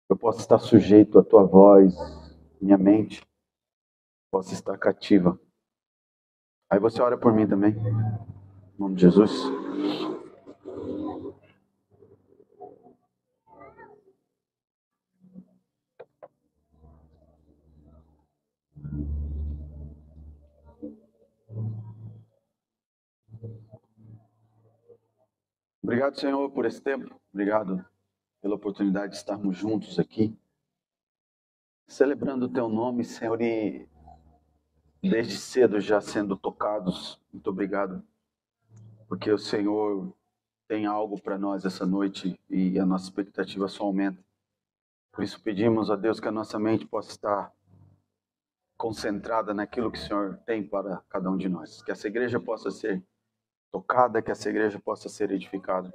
eu possa estar sujeito à tua voz, minha mente possa estar cativa. Aí você ora por mim também, em nome de Jesus. Obrigado, Senhor, por esse tempo. Obrigado pela oportunidade de estarmos juntos aqui, celebrando o teu nome, Senhor, e desde cedo já sendo tocados. Muito obrigado, porque o Senhor tem algo para nós essa noite e a nossa expectativa só aumenta. Por isso pedimos a Deus que a nossa mente possa estar concentrada naquilo que o Senhor tem para cada um de nós. Que essa igreja possa ser tocada, que essa igreja possa ser edificada.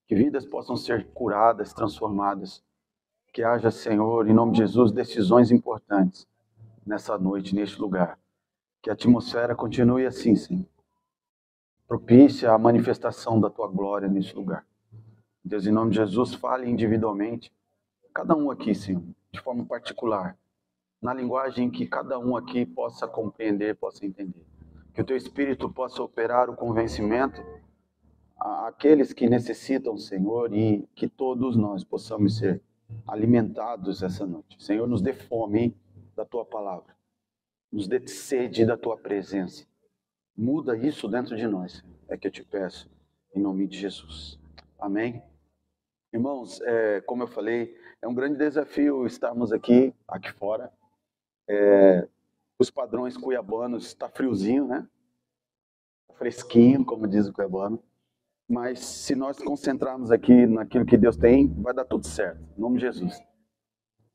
Que vidas possam ser curadas, transformadas. Que haja, Senhor, em nome de Jesus, decisões importantes nessa noite, neste lugar. Que a atmosfera continue assim, Senhor. Propícia a manifestação da Tua glória neste lugar. Deus, em nome de Jesus, fale individualmente. Cada um aqui, Senhor, de forma particular. Na linguagem que cada um aqui possa compreender, possa entender. Que o Teu Espírito possa operar o convencimento àqueles que necessitam, Senhor, e que todos nós possamos ser alimentados essa noite. Senhor, nos dê fome da Tua palavra. Nos dê sede da Tua presença. Muda isso dentro de nós. É que eu te peço, em nome de Jesus. Amém? Irmãos, como eu falei, é um grande desafio estarmos aqui fora. Os padrões cuiabanos, está friozinho, né? Fresquinho, como diz o cuiabano. Mas se nós concentrarmos aqui naquilo que Deus tem, vai dar tudo certo, em nome de Jesus.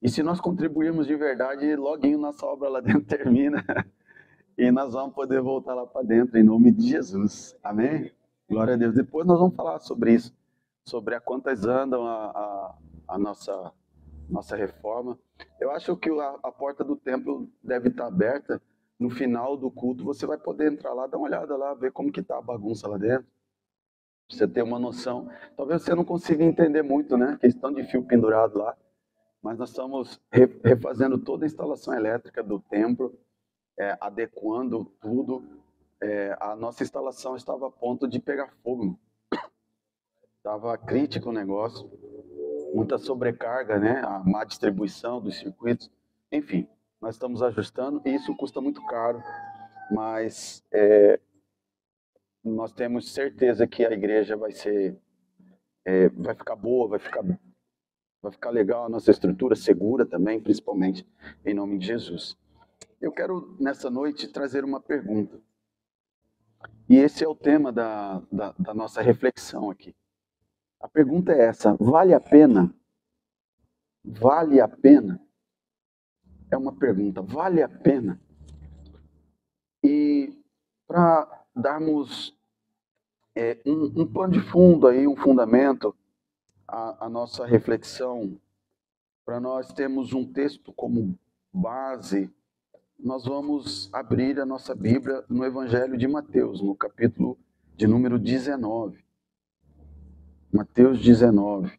E se nós contribuirmos de verdade, loguinho nossa obra lá dentro termina e nós vamos poder voltar lá para dentro, em nome de Jesus. Amém? Glória a Deus. Depois nós vamos falar sobre isso, sobre a quantas andam a nossa reforma. Eu acho que a porta do templo deve estar aberta. No final do culto, você vai poder entrar lá, dar uma olhada lá, ver como que está a bagunça lá dentro. Pra você ter uma noção. Talvez você não consiga entender muito, né? Questão de fio pendurado lá. Mas nós estamos refazendo toda a instalação elétrica do templo, adequando tudo. A nossa instalação estava a ponto de pegar fogo. Estava crítico o negócio. Muita sobrecarga, né? A má distribuição dos circuitos. Enfim, nós estamos ajustando e isso custa muito caro. Mas nós temos certeza que a igreja vai ficar boa, vai ficar legal a nossa estrutura, segura também, principalmente, em nome de Jesus. Eu quero, nessa noite, trazer uma pergunta. E esse é o tema da nossa reflexão aqui. A pergunta é essa: vale a pena? Vale a pena? É uma pergunta, vale a pena? E para darmos um pano de fundo aí, um fundamento, a nossa reflexão, para nós termos um texto como base, nós vamos abrir a nossa Bíblia no Evangelho de Mateus, no capítulo de número 19. Mateus 19.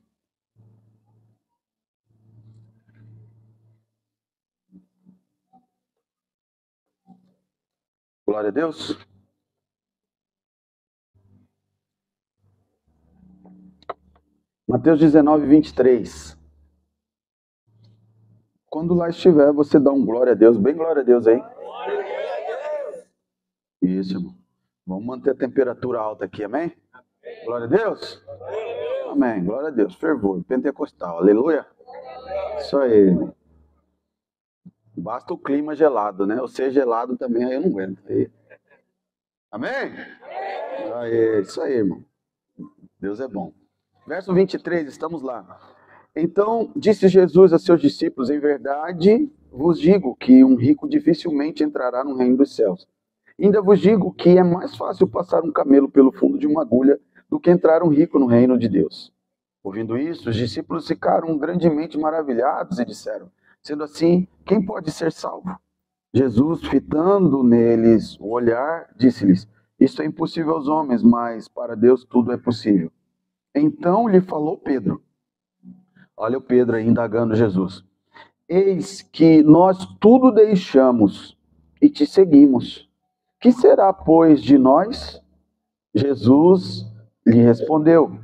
Glória a Deus. Mateus 19, 23. Quando lá estiver, você dá um glória a Deus, bem glória a Deus aí. Isso, irmão. Vamos manter a temperatura alta aqui, amém? Glória a Deus. Amém, glória a Deus. Fervor, pentecostal, aleluia. Isso aí, irmão. Basta o clima gelado, né? Ou ser gelado também, aí eu não aguento. Aí. Amém? Aí, isso aí, irmão. Deus é bom. Verso 23, estamos lá. Então disse Jesus a seus discípulos: em verdade vos digo que um rico dificilmente entrará no reino dos céus. Ainda vos digo que é mais fácil passar um camelo pelo fundo de uma agulha do que entrar um rico no reino de Deus. Ouvindo isso, os discípulos ficaram grandemente maravilhados e disseram: sendo assim, quem pode ser salvo? Jesus, fitando neles o olhar, disse-lhes: isto é impossível aos homens, mas para Deus tudo é possível. Então lhe falou Pedro: Olha o Pedro aí indagando Jesus. Eis que nós tudo deixamos e te seguimos. Que será, pois, de nós? Jesus lhe respondeu: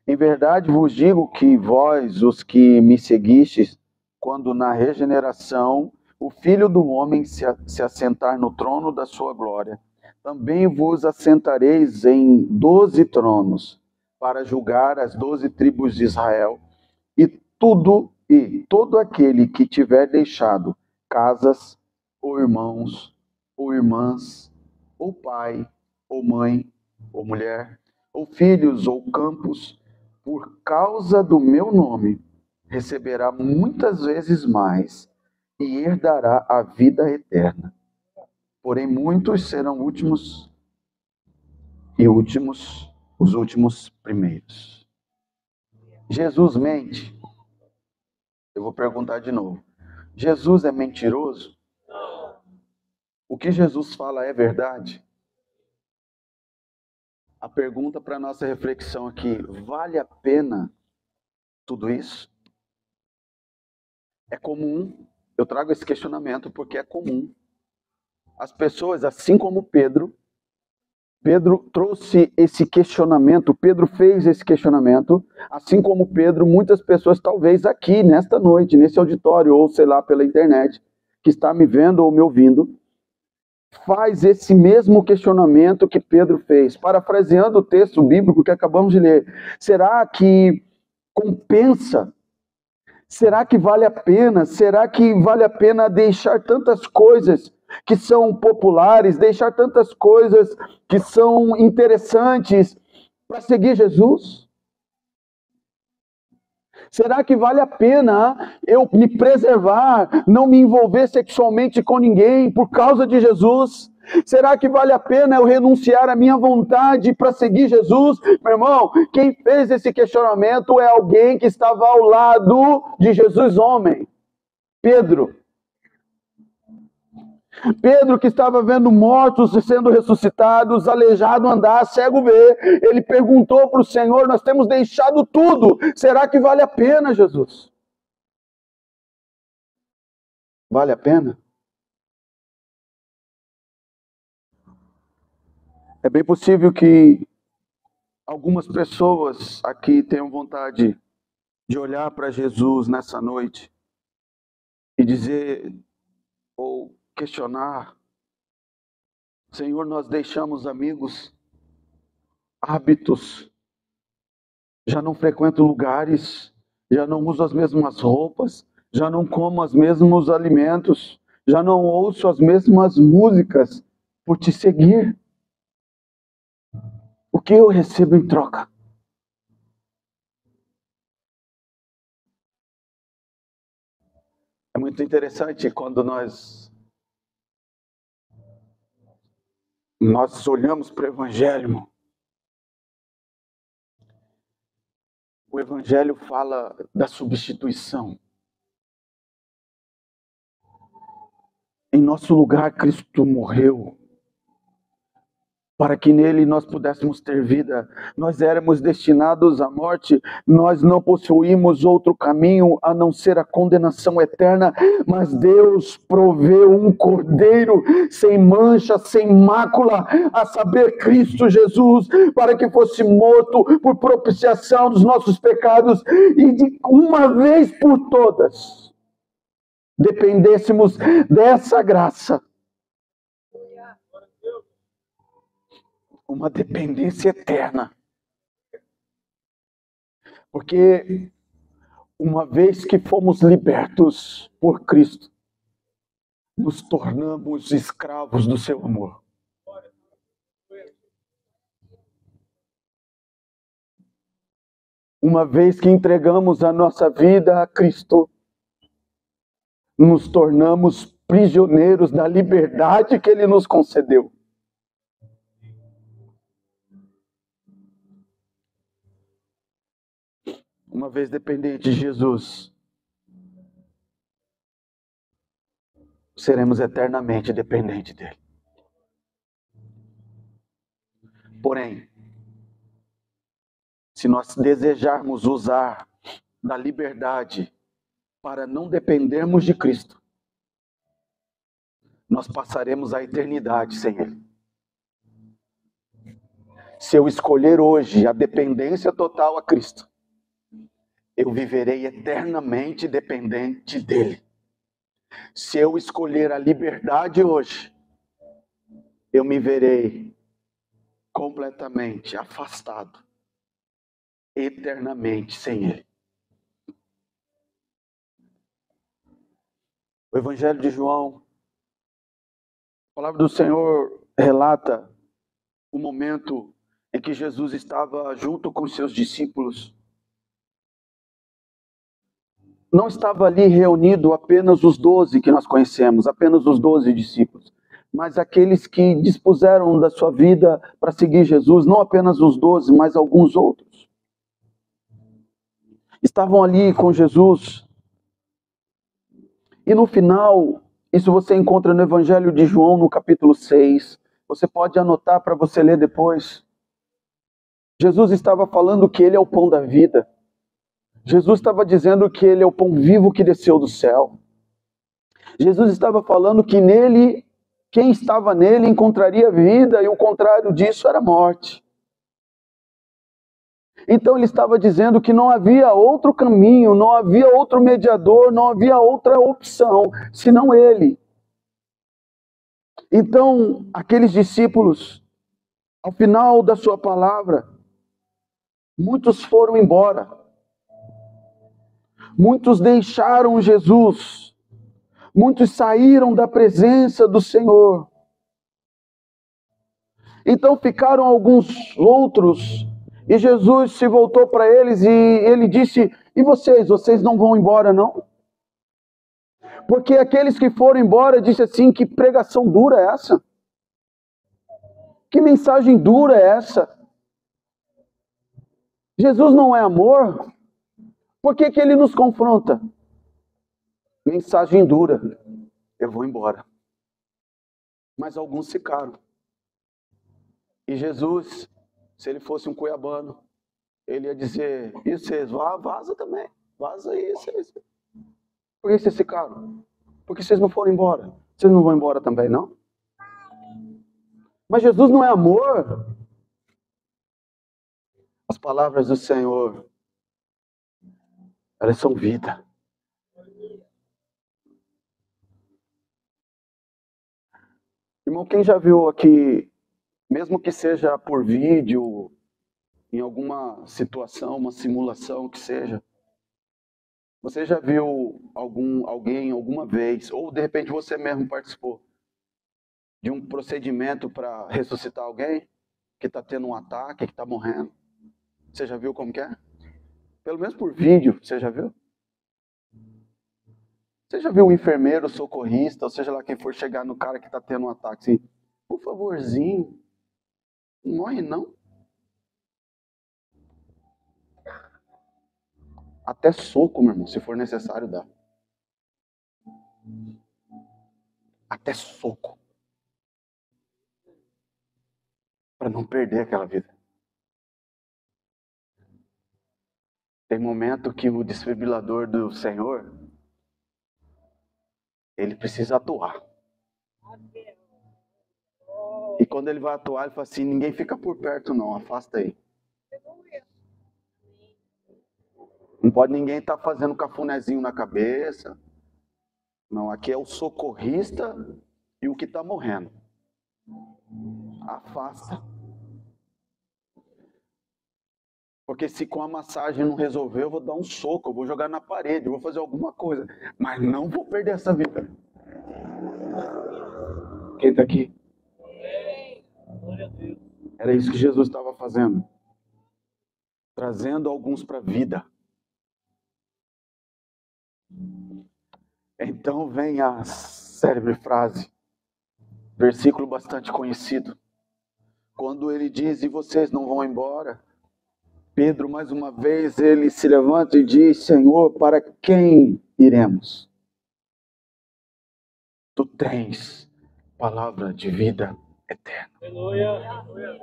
em verdade vos digo que vós, os que me seguistes, quando na regeneração o Filho do Homem se assentar no trono da sua glória, também vos assentareis em 12 tronos, para julgar as 12 tribos de Israel, todo aquele que tiver deixado casas, ou irmãos, ou irmãs, ou pai, ou mãe, ou mulher, ou filhos, ou campos, por causa do meu nome, receberá muitas vezes mais e herdará a vida eterna. Porém, muitos serão últimos e os últimos primeiros. Jesus mente? Eu vou perguntar de novo. Jesus é mentiroso? O que Jesus fala é verdade? A pergunta para nossa reflexão aqui: vale a pena tudo isso? É comum, eu trago esse questionamento porque é comum. As pessoas, assim como Pedro trouxe esse questionamento, Pedro fez esse questionamento, assim como Pedro, muitas pessoas talvez aqui, nesta noite, nesse auditório, ou sei lá, pela internet, que está me vendo ou me ouvindo, faz esse mesmo questionamento que Pedro fez, parafraseando o texto bíblico que acabamos de ler. Será que compensa? Será que vale a pena? Será que vale a pena deixar tantas coisas que são populares, deixar tantas coisas que são interessantes para seguir Jesus? Será que vale a pena eu me preservar, não me envolver sexualmente com ninguém por causa de Jesus? Será que vale a pena eu renunciar à minha vontade para seguir Jesus? Meu irmão, quem fez esse questionamento é alguém que estava ao lado de Jesus, homem. Pedro. Pedro, que estava vendo mortos sendo ressuscitados, aleijado andar, cego ver, ele perguntou para o Senhor: nós temos deixado tudo, será que vale a pena, Jesus? Vale a pena? É bem possível que algumas pessoas aqui tenham vontade de olhar para Jesus nessa noite e dizer, ou questionar: Senhor, nós deixamos amigos, hábitos, já não frequento lugares, já não uso as mesmas roupas, já não como os mesmos alimentos, já não ouço as mesmas músicas por te seguir. O que eu recebo em troca? É muito interessante quando nós olhamos para o Evangelho. O Evangelho fala da substituição. Em nosso lugar, Cristo morreu, para que nele nós pudéssemos ter vida. Nós éramos destinados à morte, nós não possuímos outro caminho a não ser a condenação eterna, mas Deus proveu um cordeiro sem mancha, sem mácula, a saber, Cristo Jesus, para que fosse morto por propiciação dos nossos pecados e de uma vez por todas dependêssemos dessa graça. Uma dependência eterna. Porque uma vez que fomos libertos por Cristo, nos tornamos escravos do seu amor. Uma vez que entregamos a nossa vida a Cristo, nos tornamos prisioneiros da liberdade que Ele nos concedeu. Uma vez dependente de Jesus, seremos eternamente dependentes dele. Porém, se nós desejarmos usar da liberdade para não dependermos de Cristo, nós passaremos a eternidade sem Ele. Se eu escolher hoje a dependência total a Cristo, eu viverei eternamente dependente dEle. Se eu escolher a liberdade hoje, eu me verei completamente afastado, eternamente sem Ele. O Evangelho de João, a palavra do Senhor relata o momento em que Jesus estava junto com seus discípulos. Não estava ali reunido apenas os 12 que nós conhecemos, apenas os 12 discípulos, mas aqueles que dispuseram da sua vida para seguir Jesus, não apenas os 12, mas alguns outros. Estavam ali com Jesus. E no final, isso você encontra no Evangelho de João, no capítulo 6. Você pode anotar para você ler depois. Jesus estava falando que Ele é o pão da vida. Jesus estava dizendo que Ele é o pão vivo que desceu do céu. Jesus estava falando que nele, quem estava nele encontraria vida, e o contrário disso era morte. Então ele estava dizendo que não havia outro caminho, não havia outro mediador, não havia outra opção, senão Ele. Então, aqueles discípulos, ao final da sua palavra, muitos foram embora. Muitos deixaram Jesus. Muitos saíram da presença do Senhor. Então ficaram alguns outros, e Jesus se voltou para eles e ele disse: e vocês não vão embora não? Porque aqueles que foram embora, disse assim: que pregação dura é essa? Que mensagem dura é essa? Jesus não é amor? Por que ele nos confronta? Mensagem dura, eu vou embora. Mas alguns ficaram. E Jesus, se ele fosse um cuiabano, ele ia dizer: e vocês, vaza também, vaza aí, vocês. Por que vocês ficaram? Porque vocês não foram embora. Vocês não vão embora também, não? Mas Jesus não é amor? As palavras do Senhor, elas são vida. Irmão, quem já viu aqui, mesmo que seja por vídeo, em alguma situação, uma simulação que seja, você já viu alguém alguma vez, ou de repente você mesmo participou de um procedimento para ressuscitar alguém que está tendo um ataque, que está morrendo? Você já viu como que é? Pelo menos por vídeo, você já viu? Você já viu um enfermeiro, socorrista, ou seja lá quem for, chegar no cara que está tendo um ataque assim: por favorzinho, não morre não? Até soco, meu irmão, se for necessário dar. Até soco. Para não perder aquela vida. Tem momento que o desfibrilador do Senhor, ele precisa atuar. E quando ele vai atuar, ele fala assim: ninguém fica por perto não, afasta aí. Não pode ninguém estar fazendo cafunézinho na cabeça. Não, aqui é o socorrista e o que está morrendo. Afasta. Porque se com a massagem não resolver, eu vou dar um soco, eu vou jogar na parede, eu vou fazer alguma coisa. Mas não vou perder essa vida. Quem está aqui? Era isso que Jesus estava fazendo. Trazendo alguns para a vida. Então vem a célebre frase, versículo bastante conhecido. Quando ele diz: e vocês não vão embora? Pedro, mais uma vez, ele se levanta e diz: Senhor, para quem iremos? Tu tens palavra de vida eterna. Aleluia.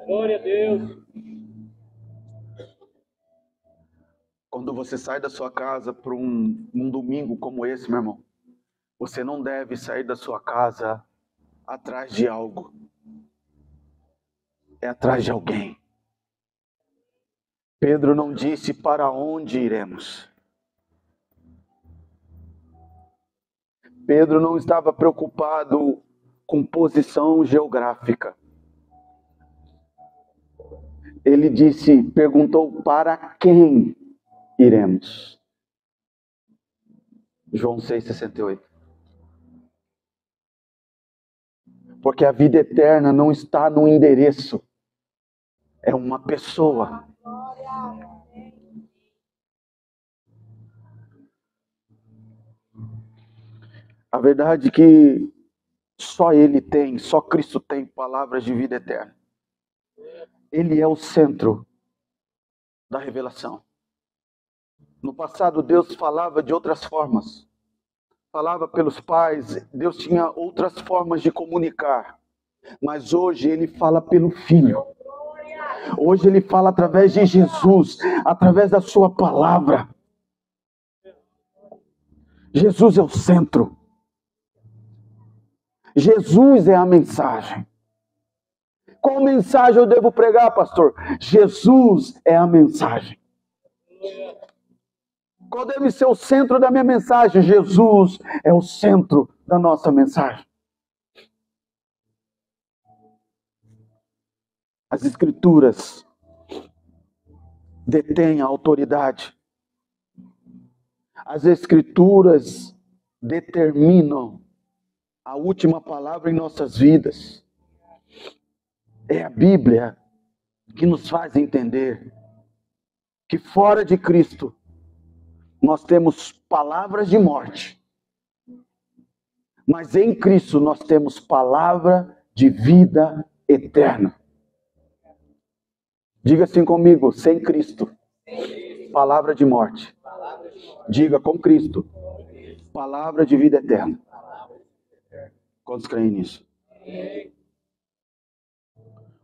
Glória a Deus. Quando você sai da sua casa para um domingo como esse, meu irmão, você não deve sair da sua casa atrás de algo. É atrás de alguém. Pedro não disse para onde iremos. Pedro não estava preocupado com posição geográfica. Ele perguntou para quem iremos. João 6,68. Porque a vida eterna não está no endereço. É uma pessoa. A verdade é que só Cristo tem palavras de vida eterna. Ele é o centro da revelação. No passado, Deus falava de outras formas. Falava pelos pais, Deus tinha outras formas de comunicar. Mas hoje Ele fala pelo Filho. Hoje Ele fala através de Jesus, através da sua palavra. Jesus é o centro. Jesus é a mensagem. Qual mensagem eu devo pregar, pastor? Jesus é a mensagem. Qual deve ser o centro da minha mensagem? Jesus é o centro da nossa mensagem. As Escrituras detêm a autoridade. As Escrituras determinam a última palavra em nossas vidas. É a Bíblia que nos faz entender que fora de Cristo nós temos palavras de morte, mas em Cristo nós temos palavra de vida eterna. Diga assim comigo: sem Cristo, palavra de morte. Diga: com Cristo, palavra de vida eterna. Quantos creem nisso?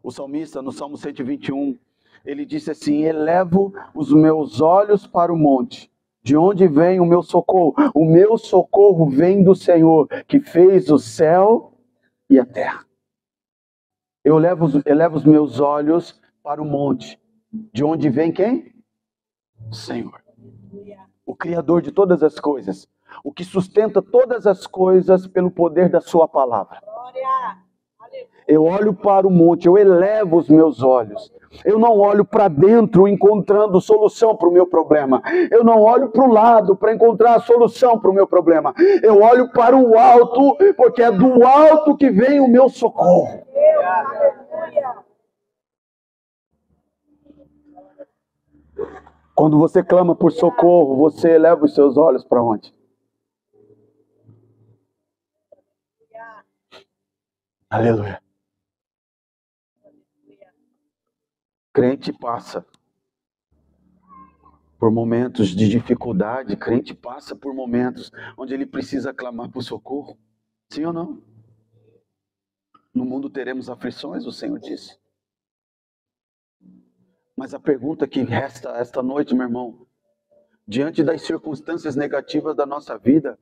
O salmista, no Salmo 121, ele disse assim: elevo os meus olhos para o monte. De onde vem o meu socorro? O meu socorro vem do Senhor, que fez o céu e a terra. Eu elevo os meus olhos para o monte. De onde vem quem? O Senhor. O Criador de todas as coisas. O que sustenta todas as coisas pelo poder da sua palavra. Eu olho para o monte, eu elevo os meus olhos. Eu não olho para dentro encontrando solução para o meu problema. Eu não olho para o lado para encontrar a solução para o meu problema. Eu olho para o alto, porque é do alto que vem o meu socorro. Quando você clama por socorro, você eleva os seus olhos para onde? Aleluia. Crente passa por momentos de dificuldade, crente passa por momentos onde ele precisa clamar por socorro. Sim ou não? No mundo teremos aflições, o Senhor disse. Mas a pergunta que resta esta noite, meu irmão, diante das circunstâncias negativas da nossa vida,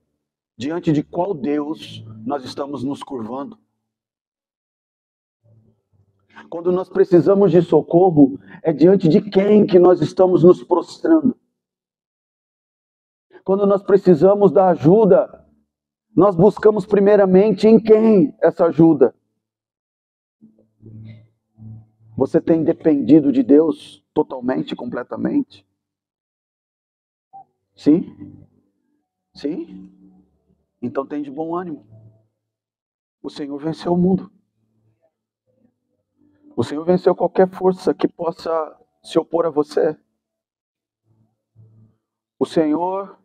diante de qual Deus nós estamos nos curvando? Quando nós precisamos de socorro, é diante de quem que nós estamos nos prostrando? Quando nós precisamos da ajuda, nós buscamos primeiramente em quem essa ajuda? Você tem dependido de Deus totalmente, completamente? Sim? Sim? Então tem de bom ânimo. O Senhor venceu o mundo. O Senhor venceu qualquer força que possa se opor a você. O Senhor,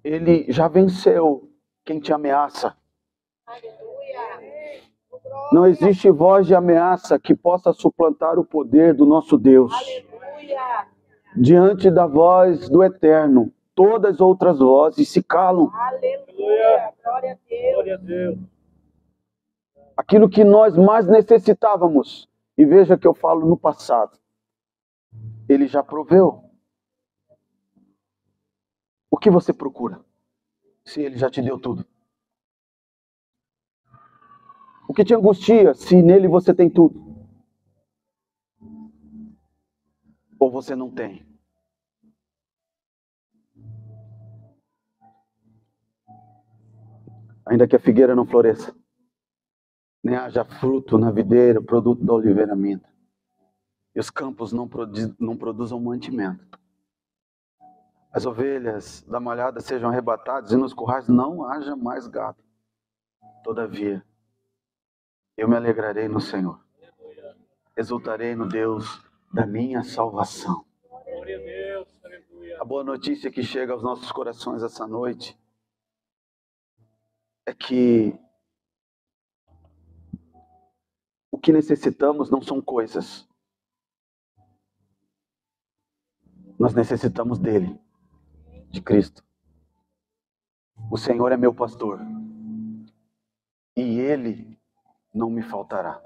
Ele já venceu quem te ameaça. Não existe voz de ameaça que possa suplantar o poder do nosso Deus. Diante da voz do Eterno, todas as outras vozes se calam. Aleluia. Glória a Deus. Aquilo que nós mais necessitávamos, e veja que eu falo no passado, Ele já proveu. O que você procura? Se Ele já te deu tudo. O que te angustia se nele você tem tudo? Ou você não tem? Ainda que a figueira não floresça, nem haja fruto na videira, o produto da oliveira minta, e os campos não produzam mantimento, as ovelhas da malhada sejam arrebatadas e nos currais não haja mais gado. Todavia, eu me alegrarei no Senhor, exultarei no Deus da minha salvação. A boa notícia que chega aos nossos corações essa noite é que o que necessitamos não são coisas. Nós necessitamos dele, de Cristo. O Senhor é meu pastor e ele não me faltará.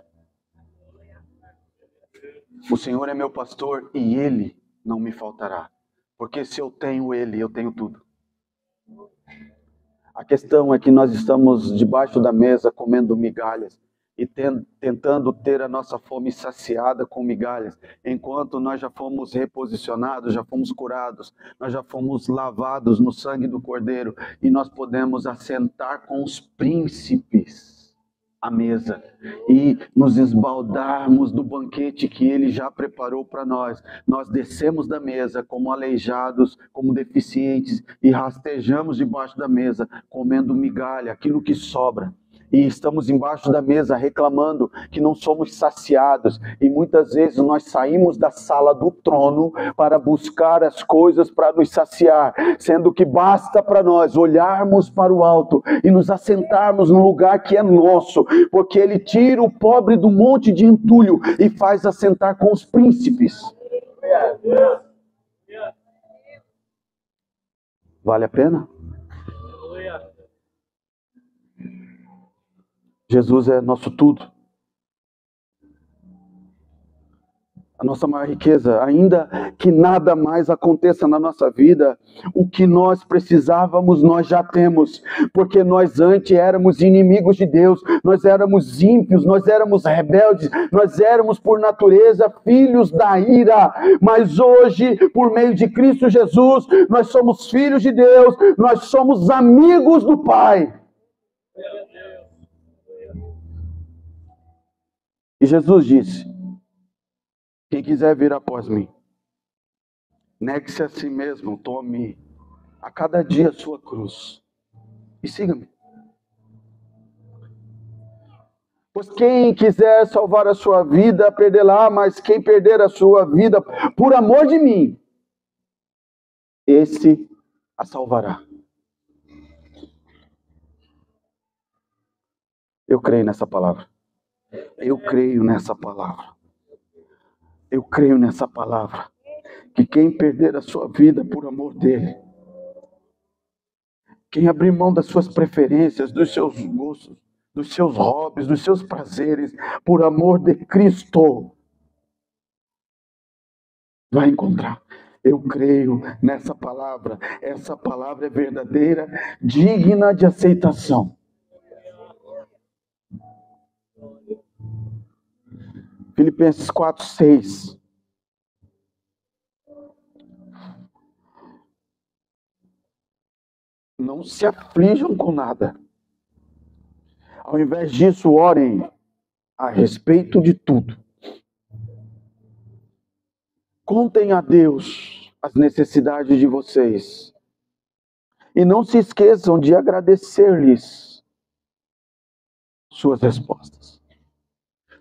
O Senhor é meu pastor e ele não me faltará. Porque se eu tenho ele, eu tenho tudo. A questão é que nós estamos debaixo da mesa comendo migalhas e tentando ter a nossa fome saciada com migalhas, enquanto nós já fomos reposicionados, já fomos curados, nós já fomos lavados no sangue do Cordeiro e nós podemos assentar com os príncipes à mesa e nos esbaldarmos do banquete que ele já preparou para nós. Nós descemos da mesa como aleijados, como deficientes e rastejamos debaixo da mesa, comendo migalha, aquilo que sobra. E estamos embaixo da mesa reclamando que não somos saciados. E muitas vezes nós saímos da sala do trono para buscar as coisas para nos saciar, sendo que basta para nós olharmos para o alto e nos assentarmos no lugar que é nosso, porque ele tira o pobre do monte de entulho e faz assentar com os príncipes. Vale a pena? Jesus é nosso tudo. A nossa maior riqueza, ainda que nada mais aconteça na nossa vida, o que nós precisávamos nós já temos, porque nós antes éramos inimigos de Deus, nós éramos ímpios, nós éramos rebeldes, nós éramos por natureza filhos da ira, mas hoje, por meio de Cristo Jesus, nós somos filhos de Deus, nós somos amigos do Pai. E Jesus disse: quem quiser vir após mim, negue-se a si mesmo, tome a cada dia a sua cruz e siga-me. Pois quem quiser salvar a sua vida, perdê-la, mas quem perder a sua vida por amor de mim, esse a salvará. Eu creio nessa palavra. Eu creio nessa palavra. Eu creio nessa palavra. Que quem perder a sua vida por amor dele, quem abrir mão das suas preferências, dos seus gostos, dos seus hobbies, dos seus prazeres, por amor de Cristo, vai encontrar. Eu creio nessa palavra. Essa palavra é verdadeira, digna de aceitação. Filipenses 4:6. Não se aflijam com nada. Ao invés disso, orem a respeito de tudo. Contem a Deus as necessidades de vocês. E não se esqueçam de agradecer-lhes suas respostas.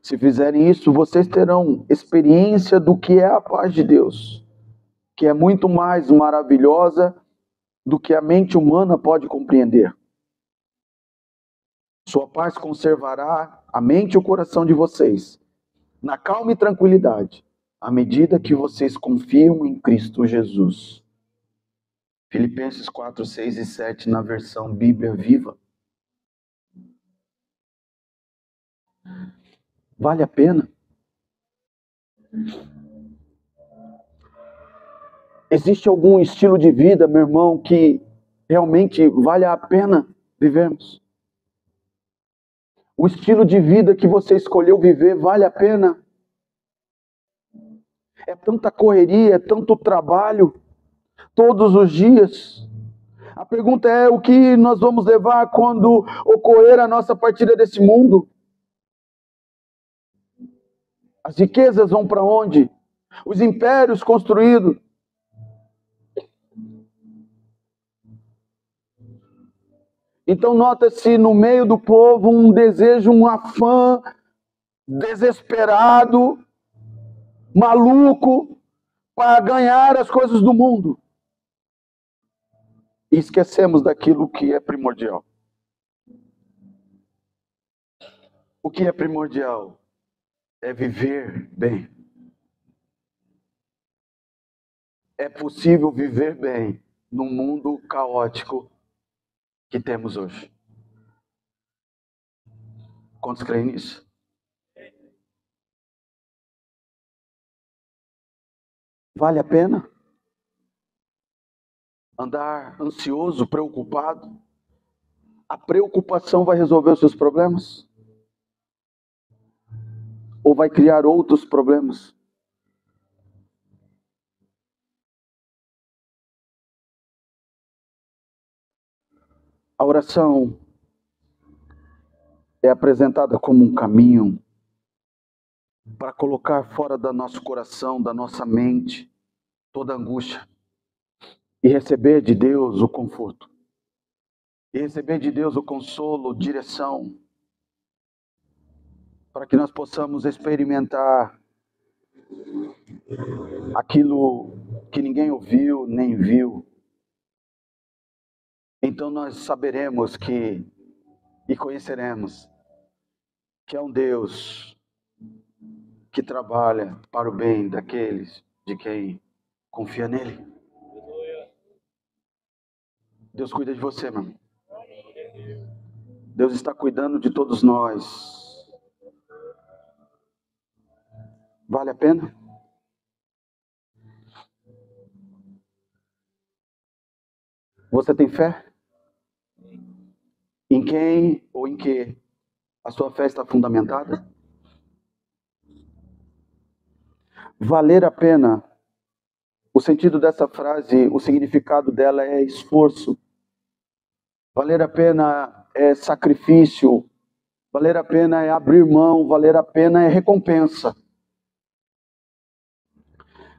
Se fizerem isso, vocês terão experiência do que é a paz de Deus, que é muito mais maravilhosa do que a mente humana pode compreender. Sua paz conservará a mente e o coração de vocês na calma e tranquilidade, à medida que vocês confiam em Cristo Jesus. Filipenses 4, 6 e 7, na versão Bíblia Viva. Vale a pena? Existe algum estilo de vida, meu irmão, que realmente vale a pena vivermos? O estilo de vida que você escolheu viver vale a pena? É tanta correria, é tanto trabalho, todos os dias. A pergunta é: o que nós vamos levar quando ocorrer a nossa partida desse mundo? As riquezas vão para onde? Os impérios construídos. Então nota-se no meio do povo um desejo, um afã desesperado, maluco, para ganhar as coisas do mundo. E esquecemos daquilo que é primordial. O que é primordial é viver bem. É possível viver bem num mundo caótico que temos hoje. Quantos creem nisso? Vale a pena andar ansioso, preocupado? A preocupação vai resolver os seus problemas? Ou vai criar outros problemas? A oração é apresentada como um caminho para colocar fora do nosso coração, da nossa mente, toda angústia e receber de Deus o conforto, e receber de Deus o consolo, direção, para que nós possamos experimentar aquilo que ninguém ouviu nem viu. Então nós saberemos e conheceremos que é um Deus que trabalha para o bem daqueles de quem confia nele. Deus cuida de você, meu irmão. Deus está cuidando de todos nós. Vale a pena? Você tem fé? Em quem ou em que a sua fé está fundamentada? Valer a pena. O sentido dessa frase, o significado dela é esforço. Valer a pena é sacrifício. Valer a pena é abrir mão. Valer a pena é recompensa.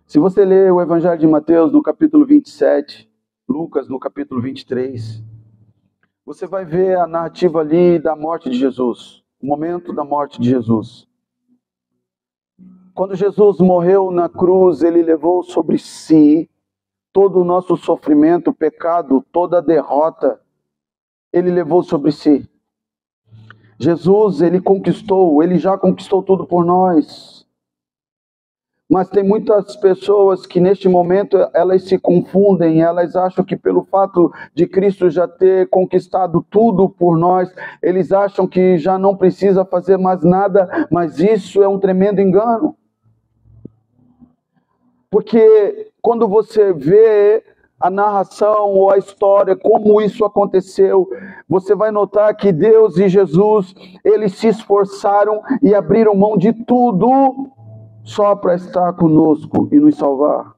Se você ler o Evangelho de Mateus no capítulo 27, Lucas no capítulo 23, você vai ver a narrativa ali da morte de Jesus. O momento da morte de Jesus. Quando Jesus morreu na cruz, ele levou sobre si todo o nosso sofrimento, pecado, toda a derrota. Ele levou sobre si. Jesus, ele já conquistou tudo por nós. Mas tem muitas pessoas que neste momento elas se confundem, elas acham que pelo fato de Cristo já ter conquistado tudo por nós, eles acham que já não precisa fazer mais nada, mas isso é um tremendo engano. Porque quando você vê a narração ou a história, como isso aconteceu, você vai notar que Deus e Jesus, eles se esforçaram e abriram mão de tudo só para estar conosco e nos salvar.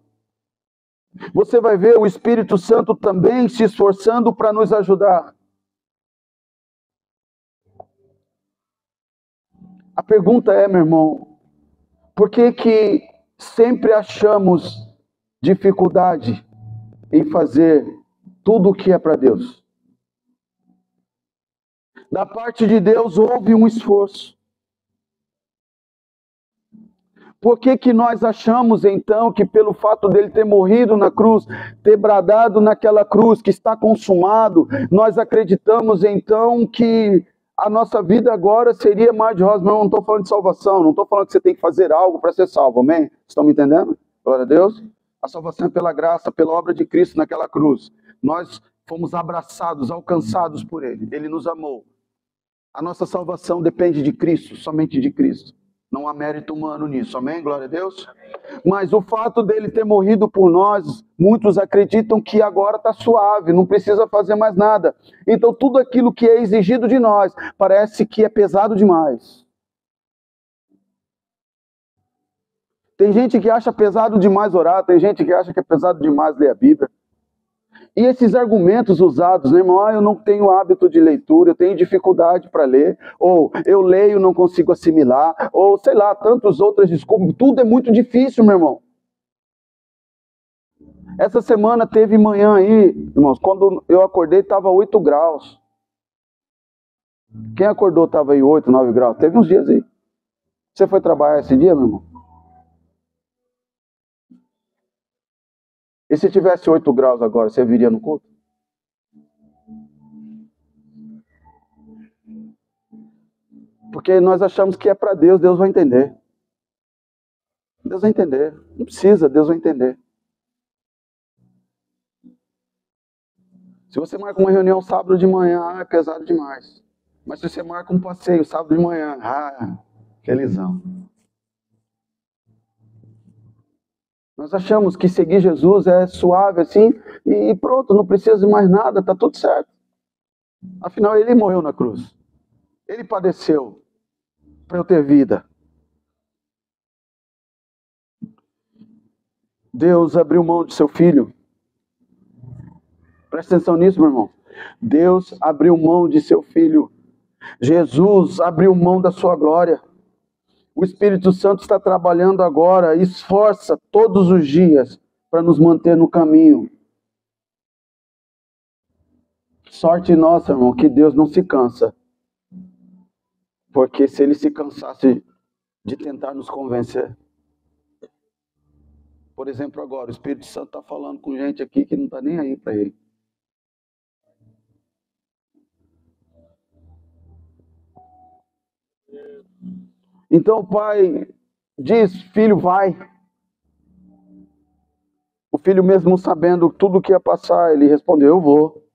Você vai ver o Espírito Santo também se esforçando para nos ajudar. A pergunta é, meu irmão, por que sempre achamos dificuldade em fazer tudo o que é para Deus? Da parte de Deus houve um esforço. Por que nós achamos então que pelo fato dele ter morrido na cruz, ter bradado naquela cruz que está consumado, nós acreditamos então que a nossa vida agora seria mar de rosa? Mas eu não estou falando de salvação, não estou falando que você tem que fazer algo para ser salvo, amém? Estão me entendendo? Glória a Deus. A salvação é pela graça, pela obra de Cristo naquela cruz. Nós fomos abraçados, alcançados por Ele. Ele nos amou. A nossa salvação depende de Cristo, somente de Cristo. Não há mérito humano nisso, amém? Glória a Deus. Mas o fato dele ter morrido por nós, muitos acreditam que agora está suave, não precisa fazer mais nada. Então tudo aquilo que é exigido de nós parece que é pesado demais. Tem gente que acha pesado demais orar, tem gente que acha que é pesado demais ler a Bíblia. E esses argumentos usados, né, irmão? Eu não tenho hábito de leitura, eu tenho dificuldade para ler, ou eu leio e não consigo assimilar, ou sei lá, tantas outras desculpas. Tudo é muito difícil, meu irmão. Essa semana teve manhã aí, irmãos, quando eu acordei estava 8 graus. Quem acordou estava aí 8, 9 graus. Teve uns dias aí. Você foi trabalhar esse dia, meu irmão? E se tivesse 8 graus agora, você viria no culto? Porque nós achamos que é para Deus, Deus vai entender. Deus vai entender. Não precisa, Deus vai entender. Se você marca uma reunião sábado de manhã, é pesado demais. Mas se você marca um passeio sábado de manhã, felizão. Nós achamos que seguir Jesus é suave assim, e pronto, não precisa de mais nada, está tudo certo. Afinal, ele morreu na cruz. Ele padeceu para eu ter vida. Deus abriu mão de seu filho. Presta atenção nisso, meu irmão. Deus abriu mão de seu filho. Jesus abriu mão da sua glória. O Espírito Santo está trabalhando agora, esforça todos os dias para nos manter no caminho. Sorte nossa, irmão, que Deus não se cansa. Porque se ele se cansasse de tentar nos convencer. Por exemplo, agora, o Espírito Santo está falando com gente aqui que não está nem aí para ele. Então o pai diz, filho, vai. O filho, mesmo sabendo tudo o que ia passar, ele respondeu, eu vou.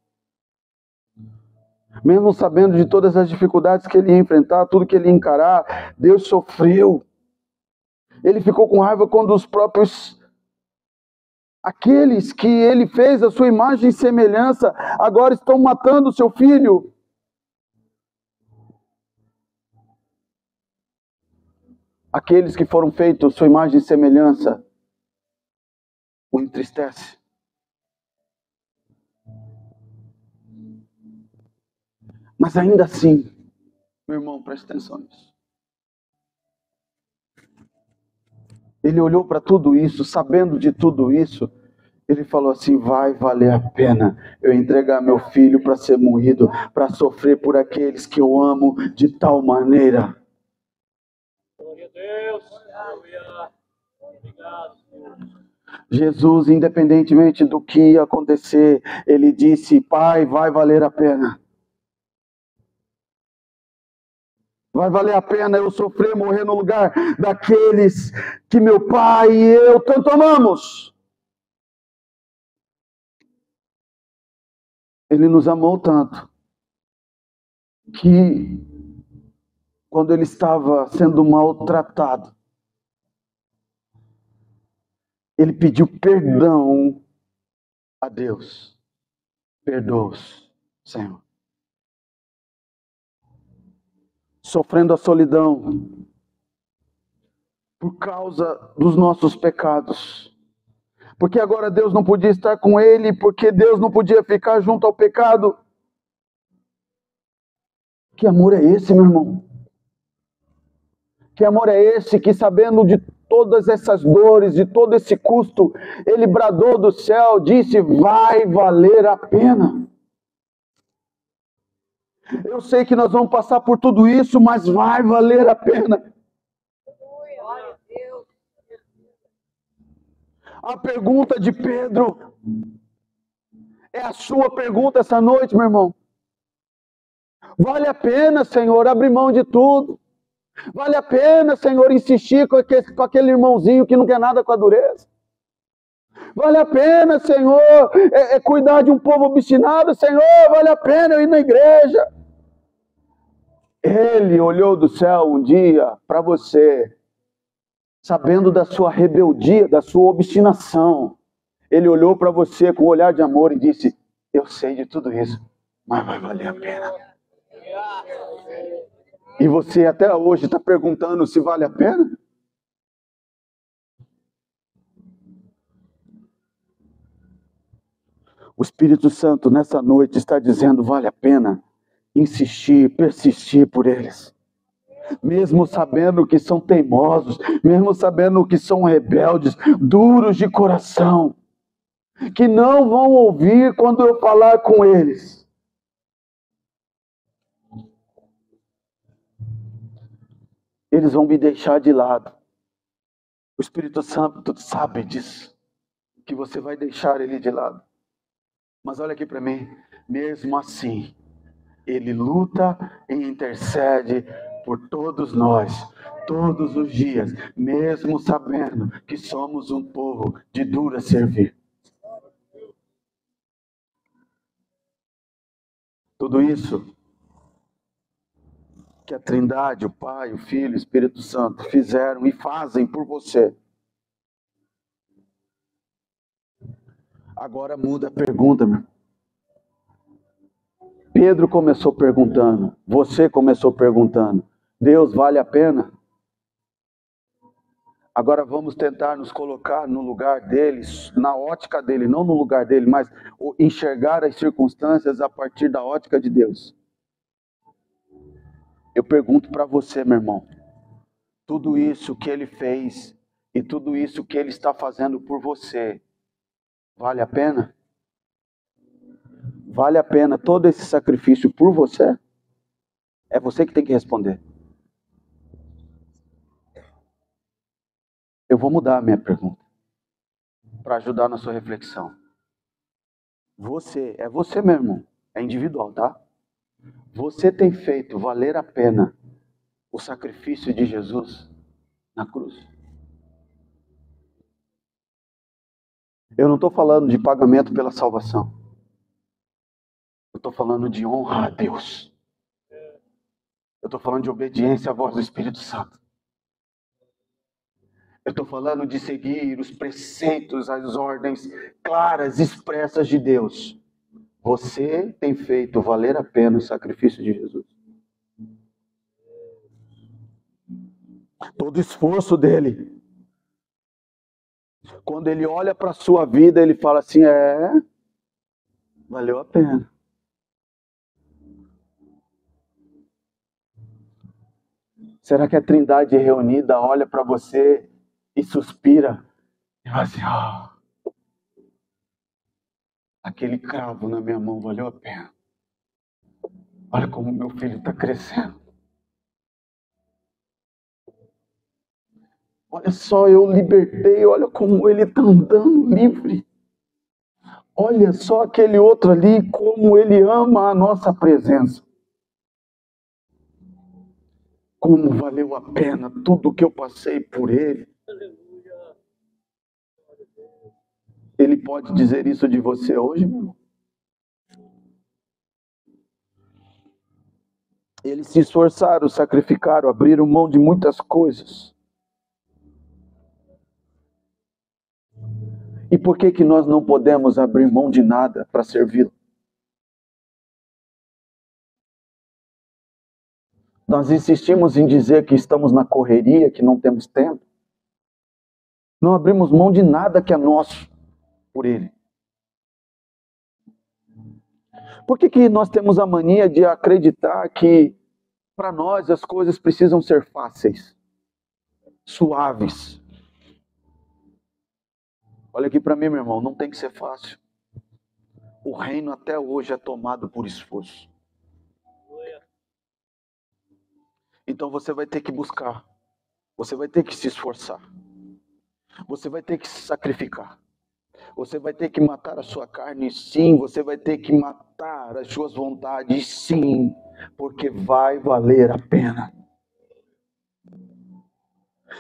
Mesmo sabendo de todas as dificuldades que ele ia enfrentar, tudo que ele ia encarar, Deus sofreu. Ele ficou com raiva quando os próprios, aqueles que ele fez a sua imagem e semelhança, agora estão matando o seu filho. Aqueles que foram feitos sua imagem e semelhança o entristece. Mas ainda assim, meu irmão, preste atenção nisso. Ele olhou para tudo isso, sabendo de tudo isso, ele falou assim, vai valer a pena eu entregar meu filho para ser moído, para sofrer por aqueles que eu amo de tal maneira. Glória a Deus. Aleluia. Obrigado, Senhor. Jesus, independentemente do que ia acontecer, ele disse, Pai, vai valer a pena. Vai valer a pena eu sofrer, morrer no lugar daqueles que meu pai e eu tanto amamos. Ele nos amou tanto que quando ele estava sendo maltratado, ele pediu perdão a Deus. Perdoa-os, Senhor. Sofrendo a solidão por causa dos nossos pecados. Porque agora Deus não podia estar com ele, porque Deus não podia ficar junto ao pecado. Que amor é esse, meu irmão? Que amor é esse que, sabendo de todas essas dores, de todo esse custo, ele bradou do céu, disse, vai valer a pena. Eu sei que nós vamos passar por tudo isso, mas vai valer a pena. A pergunta de Pedro é a sua pergunta essa noite, meu irmão. Vale a pena, Senhor, abrir mão de tudo? Vale a pena, Senhor, insistir com aquele irmãozinho que não quer nada com a dureza? Vale a pena, Senhor, cuidar de um povo obstinado? Senhor, vale a pena eu ir na igreja? Ele olhou do céu um dia para você, sabendo da sua rebeldia, da sua obstinação. Ele olhou para você com um olhar de amor e disse: eu sei de tudo isso, mas vai valer a pena. E você até hoje está perguntando se vale a pena? O Espírito Santo nessa noite está dizendo: vale a pena insistir, persistir por eles. Mesmo sabendo que são teimosos, mesmo sabendo que são rebeldes, duros de coração, que não vão ouvir quando eu falar com eles. Eles vão me deixar de lado. O Espírito Santo sabe disso, que você vai deixar ele de lado. Mas olha aqui para mim, mesmo assim, ele luta e intercede por todos nós, todos os dias, mesmo sabendo que somos um povo de dura servir. Tudo isso que a Trindade, o Pai, o Filho, o Espírito Santo fizeram e fazem por você. Agora muda a pergunta, meu. Pedro começou perguntando, você começou perguntando: Deus, vale a pena? Agora vamos tentar nos colocar no lugar dele, na ótica dele, não no lugar dele, mas enxergar as circunstâncias a partir da ótica de Deus. Eu pergunto para você, meu irmão, tudo isso que ele fez e tudo isso que ele está fazendo por você, vale a pena? Vale a pena todo esse sacrifício por você? É você que tem que responder. Eu vou mudar a minha pergunta para ajudar na sua reflexão. É você mesmo, é individual, tá? Você tem feito valer a pena o sacrifício de Jesus na cruz? Eu não estou falando de pagamento pela salvação. Eu estou falando de honra a Deus. Eu estou falando de obediência à voz do Espírito Santo. Eu estou falando de seguir os preceitos, as ordens claras, expressas de Deus. Você tem feito valer a pena o sacrifício de Jesus? Todo o esforço dele. Quando ele olha para a sua vida, ele fala assim: valeu a pena. Será que a Trindade reunida olha para você e suspira e fala assim: aquele cravo na minha mão valeu a pena. Olha como meu filho está crescendo. Olha só, eu libertei, olha como ele está andando livre. Olha só aquele outro ali, como ele ama a nossa presença. Como valeu a pena tudo que eu passei por ele. Ele pode dizer isso de você hoje, meu irmão? Eles se esforçaram, sacrificaram, abriram mão de muitas coisas. E por que nós não podemos abrir mão de nada para servi-lo? Nós insistimos em dizer que estamos na correria, que não temos tempo. Não abrimos mão de nada que é nosso por ele. Por que nós temos a mania de acreditar que para nós as coisas precisam ser fáceis, suaves? Olha aqui para mim, meu irmão, não tem que ser fácil. O reino até hoje é tomado por esforço. Então você vai ter que buscar, você vai ter que se esforçar, você vai ter que se sacrificar, você vai ter que matar a sua carne, sim, você vai ter que matar as suas vontades, sim, porque vai valer a pena.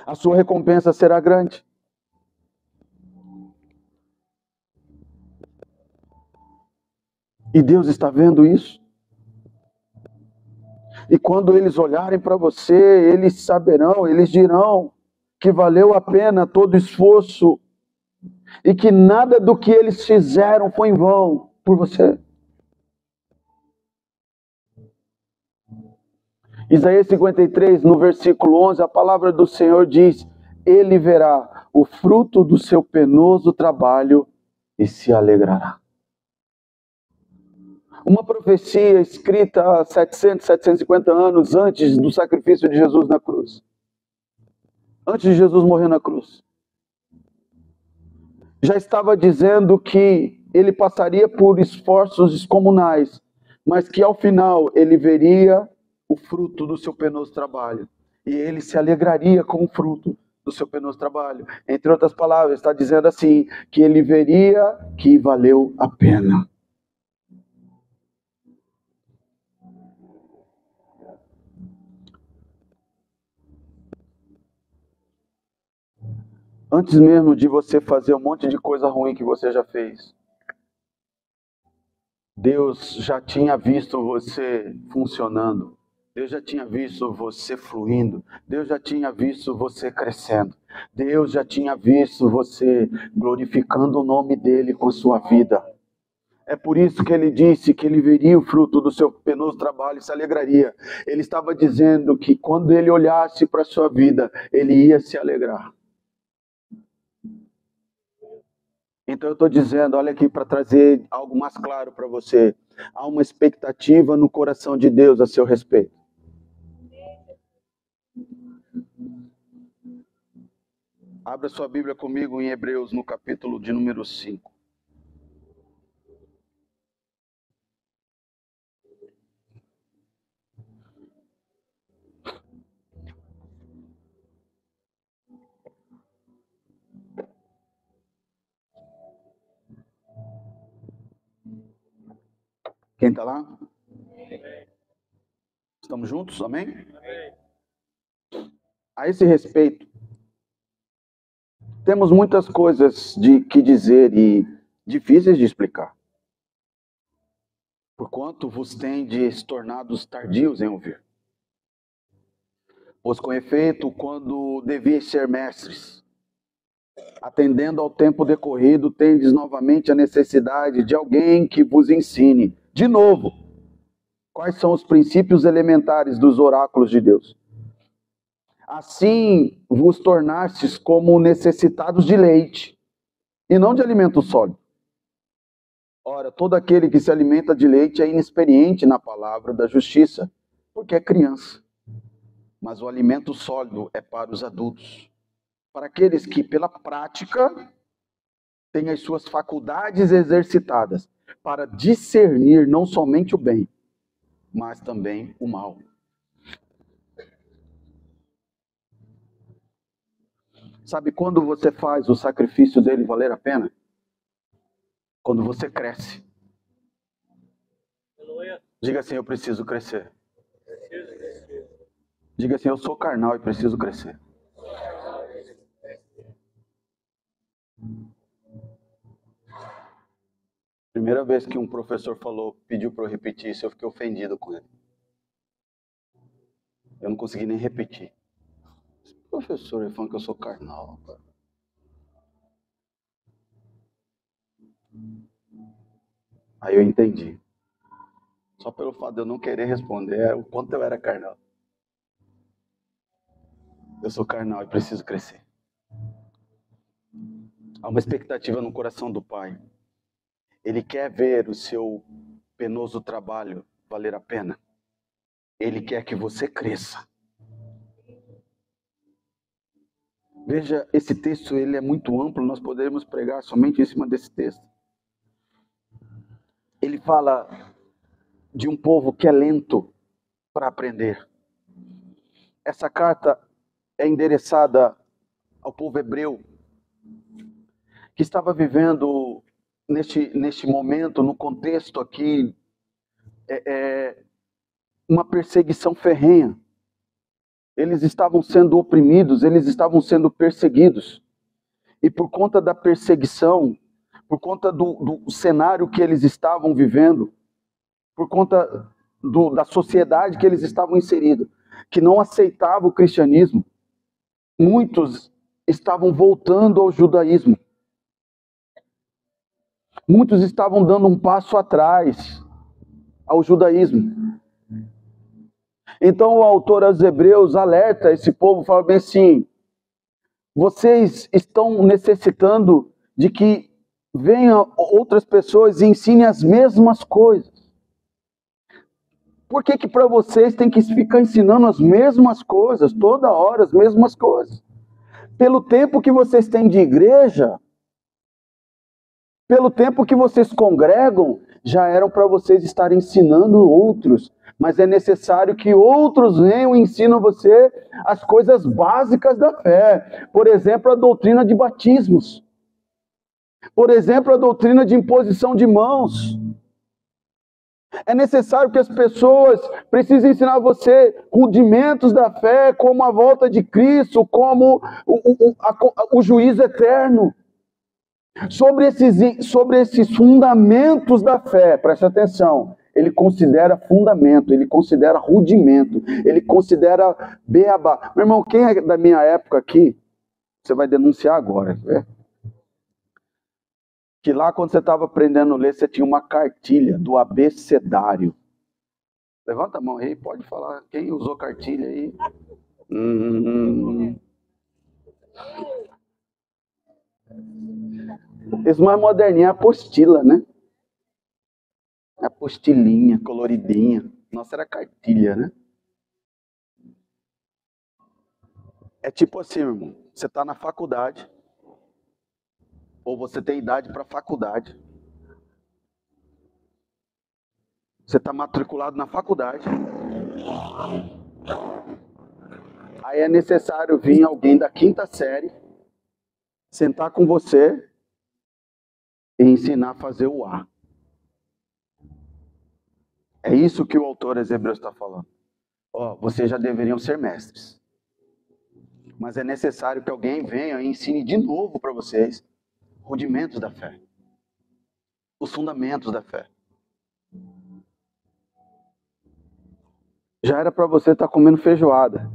A sua recompensa será grande. E Deus está vendo isso. E quando eles olharem para você, eles saberão, eles dirão que valeu a pena todo o esforço e que nada do que eles fizeram foi em vão por você. Isaías 53, no versículo 11, a palavra do Senhor diz: Ele verá o fruto do seu penoso trabalho e se alegrará. Uma profecia escrita 700, 750 anos antes do sacrifício de Jesus na cruz. Antes de Jesus morrer na cruz. Já estava dizendo que ele passaria por esforços descomunais, mas que ao final ele veria o fruto do seu penoso trabalho. E ele se alegraria com o fruto do seu penoso trabalho. Entre outras palavras, está dizendo assim, que ele veria que valeu a pena. Antes mesmo de você fazer um monte de coisa ruim que você já fez, Deus já tinha visto você funcionando. Deus já tinha visto você fluindo. Deus já tinha visto você crescendo. Deus já tinha visto você glorificando o nome dele com a sua vida. É por isso que ele disse que ele veria o fruto do seu penoso trabalho e se alegraria. Ele estava dizendo que quando ele olhasse para a sua vida, ele ia se alegrar. Então eu estou dizendo, olha aqui para trazer algo mais claro para você. Há uma expectativa no coração de Deus a seu respeito. Abra sua Bíblia comigo em Hebreus, no capítulo de número 5. Quem está lá? Estamos juntos? Amém? A esse respeito, temos muitas coisas que dizer e difíceis de explicar. Porquanto vos tendes tornados tardios em ouvir. Pois com efeito, quando devias ser mestres, atendendo ao tempo decorrido, tendes novamente a necessidade de alguém que vos ensine, de novo, quais são os princípios elementares dos oráculos de Deus. Assim vos tornastes como necessitados de leite, e não de alimento sólido. Ora, todo aquele que se alimenta de leite é inexperiente na palavra da justiça, porque é criança. Mas o alimento sólido é para os adultos, para aqueles que, pela prática, têm as suas faculdades exercitadas, para discernir não somente o bem, mas também o mal. Sabe quando você faz o sacrifício dele valer a pena? Quando você cresce. Diga assim, eu preciso crescer. Diga assim, eu sou carnal e preciso crescer. Primeira vez que um professor pediu para eu repetir isso, eu fiquei ofendido com ele. Eu não consegui nem repetir. Professor, ele falando que eu sou carnal. Aí eu entendi. Só pelo fato de eu não querer responder, o quanto eu era carnal. Eu sou carnal e preciso crescer. Há uma expectativa no coração do Pai. Ele quer ver o seu penoso trabalho valer a pena. Ele quer que você cresça. Veja, esse texto ele é muito amplo, nós poderíamos pregar somente em cima desse texto. Ele fala de um povo que é lento para aprender. Essa carta é endereçada ao povo hebreu, que estava vivendo neste momento, no contexto aqui, uma perseguição ferrenha. Eles estavam sendo oprimidos, eles estavam sendo perseguidos. E por conta da perseguição, por conta do cenário que eles estavam vivendo, por conta da sociedade que eles estavam inseridos, que não aceitava o cristianismo, muitos estavam voltando ao judaísmo. Muitos estavam dando um passo atrás ao judaísmo. Então o autor aos Hebreus alerta esse povo, fala bem assim: vocês estão necessitando de que venham outras pessoas e ensinem as mesmas coisas. Por que que para vocês tem que ficar ensinando as mesmas coisas, toda hora as mesmas coisas? Pelo tempo que vocês têm de igreja, pelo tempo que vocês congregam, já eram para vocês estarem ensinando outros. Mas é necessário que outros venham e ensinem você as coisas básicas da fé. Por exemplo, a doutrina de batismos. Por exemplo, a doutrina de imposição de mãos. É necessário que as pessoas precisem ensinar você rudimentos da fé, como a volta de Cristo, como o juízo eterno. Sobre esses fundamentos da fé, preste atenção, ele considera fundamento, ele considera rudimento, ele considera beabá. Meu irmão, quem é da minha época aqui, você vai denunciar agora, né? Que lá quando você estava aprendendo a ler, você tinha uma cartilha do abecedário. Levanta a mão aí, pode falar, quem usou cartilha aí? Esse mais moderninho é a apostila, né? Apostilinha, coloridinha. Nossa, era cartilha, né? É tipo assim, meu irmão. Você está na faculdade, ou você tem idade para faculdade. Você está matriculado na faculdade. Aí é necessário vir alguém da 5ª série, sentar com você e ensinar a fazer o A. É isso que o autor aos Hebreus está falando. Vocês já deveriam ser mestres. Mas é necessário que alguém venha e ensine de novo para vocês rudimentos da fé. Os fundamentos da fé. Já era para você estar comendo feijoada.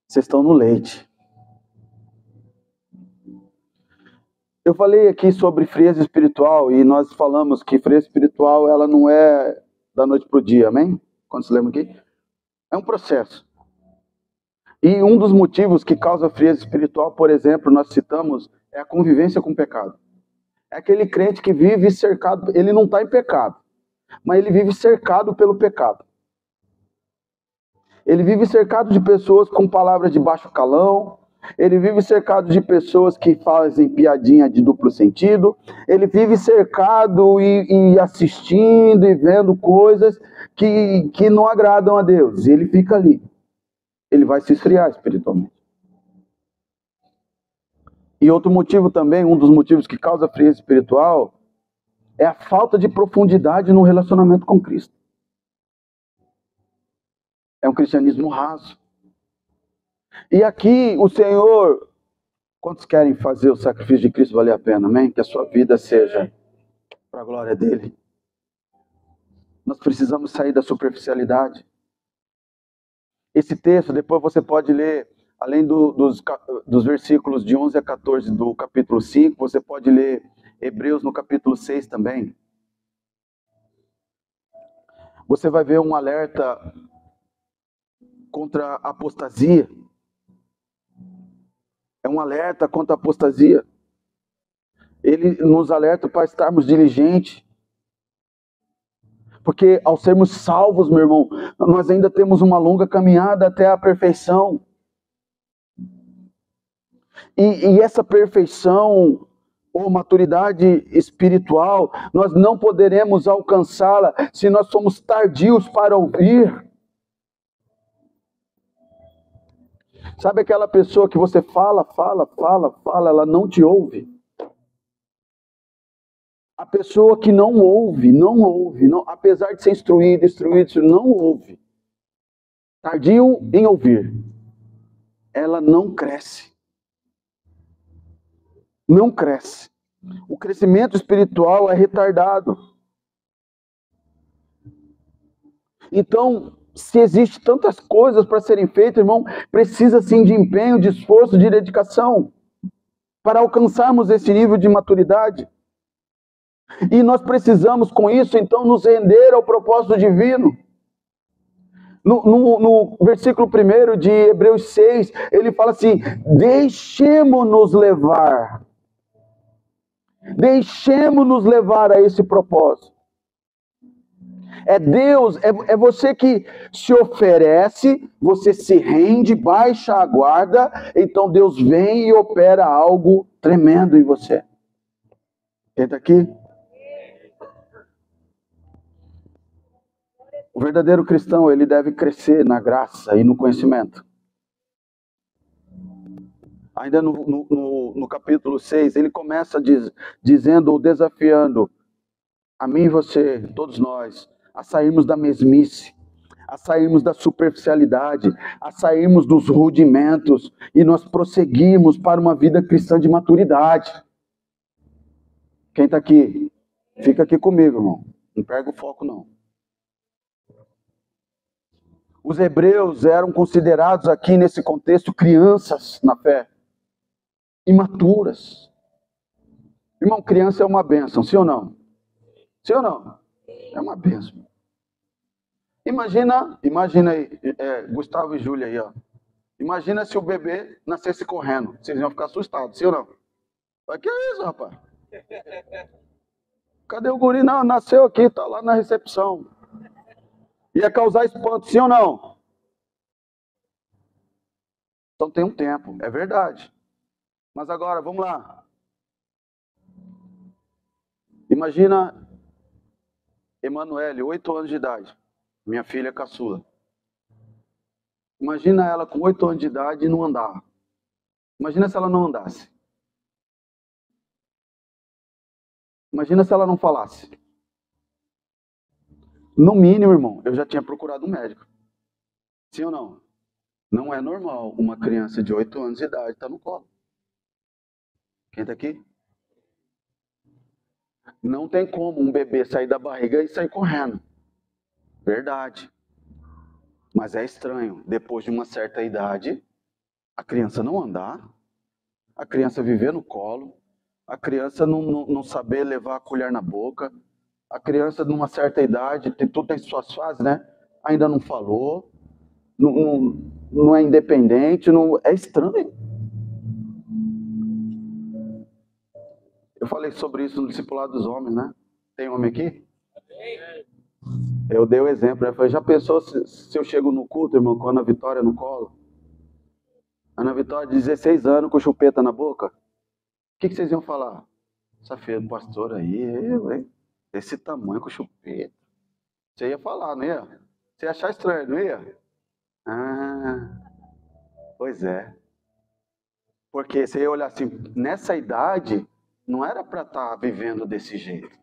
Vocês estão no leite. Eu falei aqui sobre frieza espiritual e nós falamos que frieza espiritual ela não é da noite para o dia, amém? Quando se lembra aqui? É um processo. E um dos motivos que causa frieza espiritual, por exemplo, nós citamos, é a convivência com o pecado. É aquele crente que vive cercado, ele não está em pecado, mas ele vive cercado pelo pecado. Ele vive cercado de pessoas com palavras de baixo calão, ele vive cercado de pessoas que fazem piadinha de duplo sentido, ele vive cercado e assistindo e vendo coisas que não agradam a Deus, e ele fica ali. Ele vai se esfriar espiritualmente. E outro motivo também, um dos motivos que causa frieza espiritual, é a falta de profundidade no relacionamento com Cristo. É um cristianismo raso. E aqui o Senhor, quantos querem fazer o sacrifício de Cristo valer a pena, amém? Que a sua vida seja para a glória dele. Nós precisamos sair da superficialidade. Esse texto, depois você pode ler, além dos versículos de 11 a 14 do capítulo 5, você pode ler Hebreus no capítulo 6 também. Você vai ver um alerta contra a apostasia. É um alerta contra a apostasia. Ele nos alerta para estarmos diligentes. Porque ao sermos salvos, meu irmão, nós ainda temos uma longa caminhada até a perfeição. E essa perfeição ou maturidade espiritual, nós não poderemos alcançá-la se nós somos tardios para ouvir. Sabe aquela pessoa que você fala, ela não te ouve? A pessoa que não ouve, apesar de ser instruído, não ouve. Tardio em ouvir. Ela não cresce. Não cresce. O crescimento espiritual é retardado. Então, se existe tantas coisas para serem feitas, irmão, precisa sim de empenho, de esforço, de dedicação para alcançarmos esse nível de maturidade. E nós precisamos, com isso, então, nos render ao propósito divino. No versículo 1 de Hebreus 6, ele fala assim: deixemo-nos levar. Deixemo-nos levar a esse propósito. É Deus, é você que se oferece, você se rende, baixa a guarda, então Deus vem e opera algo tremendo em você. Quem está aqui? O verdadeiro cristão, ele deve crescer na graça e no conhecimento. Ainda no capítulo 6, ele começa dizendo ou desafiando a mim e você, todos nós, a sairmos da mesmice, a sairmos da superficialidade, a sairmos dos rudimentos e nós prosseguirmos para uma vida cristã de maturidade. Quem está aqui? Fica aqui comigo, irmão. Não pega o foco, não. Os hebreus eram considerados aqui nesse contexto crianças na fé, imaturas. Irmão, criança é uma bênção, sim ou não? Sim ou não? É uma bênção. Imagina aí, Gustavo e Júlia aí, ó. Imagina se o bebê nascesse correndo. Vocês iam ficar assustados, sim ou não? Mas que é isso, rapaz? Cadê o guri? Não, nasceu aqui, tá lá na recepção. Ia causar espanto, sim ou não? Então tem um tempo, é verdade. Mas agora, vamos lá. Imagina Emanuele, 8 anos de idade. Minha filha caçula. Imagina ela com 8 anos de idade e não andar. Imagina se ela não andasse. Imagina se ela não falasse. No mínimo, irmão, eu já tinha procurado um médico. Sim ou não? Não é normal uma criança de 8 anos de idade estar no colo. Quem está aqui? Não tem como um bebê sair da barriga e sair correndo. Verdade. Mas é estranho, depois de uma certa idade, a criança não andar, a criança viver no colo, a criança não saber levar a colher na boca, a criança numa certa idade, tudo tem suas fases, né? Ainda não falou, não é independente, é estranho. Eu falei sobre isso no discipulado dos homens, né? Tem homem aqui? Eu dei o exemplo, eu falei, já pensou se eu chego no culto, irmão, com a Ana Vitória no colo? Ana Vitória, 16 anos, com chupeta na boca? O que vocês iam falar? Essa filha do pastor aí, hein? Esse tamanho com chupeta. Você ia falar, não ia? Você ia achar estranho, não ia? Ah, pois é. Porque você ia olhar assim, nessa idade, não era para estar vivendo desse jeito.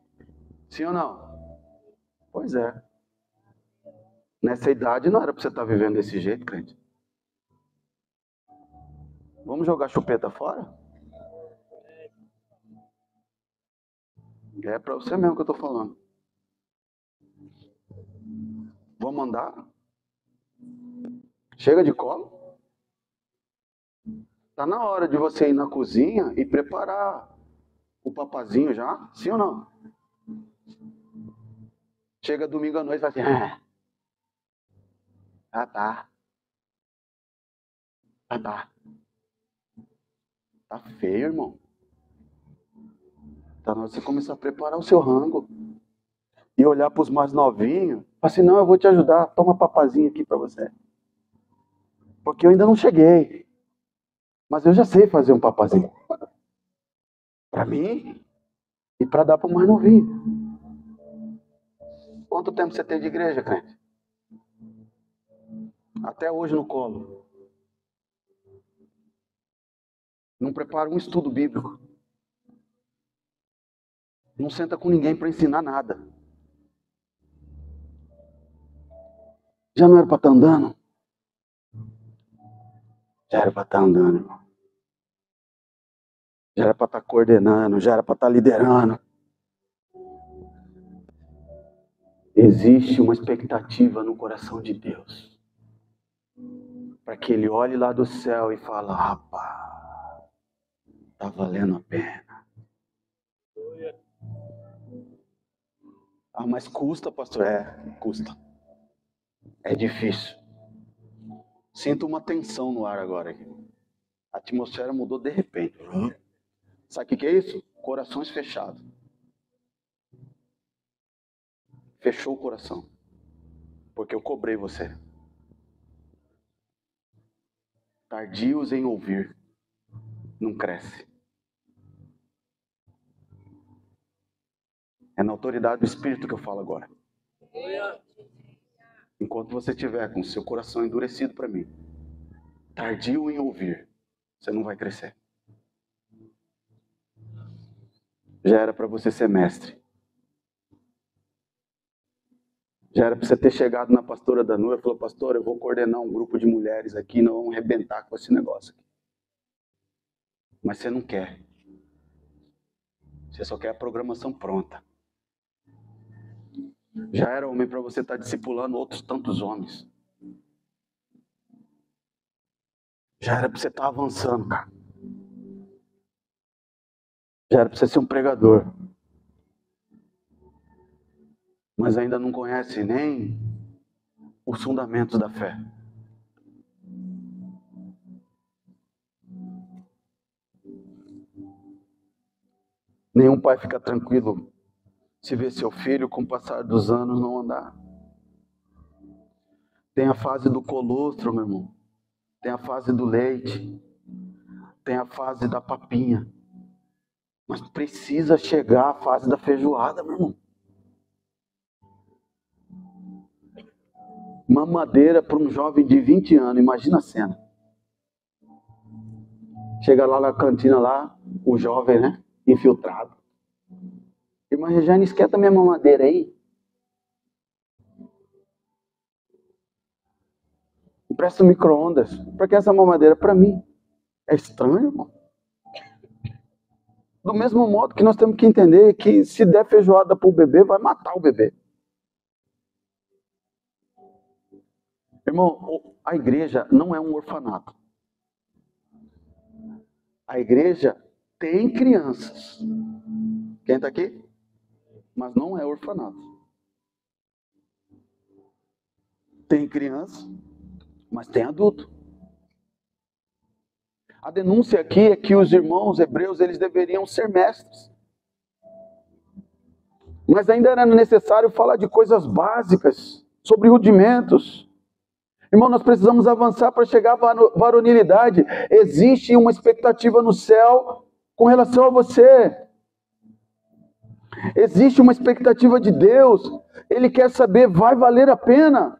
Sim ou não? Pois é. Nessa idade não era para você estar vivendo desse jeito, crente. Vamos jogar chupeta fora? É para você mesmo que eu estou falando. Vamos andar? Chega de colo? Tá na hora de você ir na cozinha e preparar o papazinho já? Sim ou não? Chega domingo à noite e vai assim... tá. Tá feio, irmão. Tá na hora de você começar a preparar o seu rango. E olhar para os mais novinhos. Falar assim, não, eu vou te ajudar. Toma papazinho aqui para você. Porque eu ainda não cheguei. Mas eu já sei fazer um papazinho. Para mim e para dar para o mais novinho. Quanto tempo você tem de igreja, crente? Até hoje no colo. Não prepara um estudo bíblico. Não senta com ninguém para ensinar nada. Já não era para estar andando? Já era para estar andando, irmão. Já era para estar coordenando, já era para estar liderando. Existe uma expectativa no coração de Deus, para que Ele olhe lá do céu e fale: rapaz, está valendo a pena. Ah, mas custa, pastor? Custa. É difícil. Sinto uma tensão no ar agora. A atmosfera mudou de repente. Sabe o que é isso? Corações fechados. Fechou o coração. Porque eu cobrei você. Tardios em ouvir. Não cresce. É na autoridade do Espírito que eu falo agora. Enquanto você estiver com o seu coração endurecido para mim, tardio em ouvir, você não vai crescer. Já era para você ser mestre. Já era para você ter chegado na pastora Danu e falou: pastor, eu vou coordenar um grupo de mulheres aqui, nós vamos arrebentar com esse negócio aqui. Mas você não quer. Você só quer a programação pronta. Já era homem para você estar discipulando outros tantos homens. Já era para você estar avançando, cara. Já era para você ser um pregador. Mas ainda não conhece nem os fundamentos da fé. Nenhum pai fica tranquilo se ver seu filho, com o passar dos anos, não andar. Tem a fase do colostro, meu irmão. Tem a fase do leite. Tem a fase da papinha. Mas precisa chegar à fase da feijoada, meu irmão. Mamadeira para um jovem de 20 anos. Imagina a cena. Chega lá na cantina, lá, o jovem, né? Infiltrado. Irmã Regiane, esquenta minha mamadeira aí. Empresta o micro-ondas. Para que essa mamadeira? Para mim. É estranho, irmão. Do mesmo modo que nós temos que entender que se der feijoada para o bebê, vai matar o bebê. Irmão, a igreja não é um orfanato. A igreja tem crianças. Quem está aqui? Mas não é orfanato. Tem criança, mas tem adulto. A denúncia aqui é que os irmãos hebreus, eles deveriam ser mestres. Mas ainda era necessário falar de coisas básicas, sobre rudimentos. Irmão, nós precisamos avançar para chegar à varonilidade. Existe uma expectativa no céu com relação a você. Existe uma expectativa de Deus. Ele quer saber, vai valer a pena?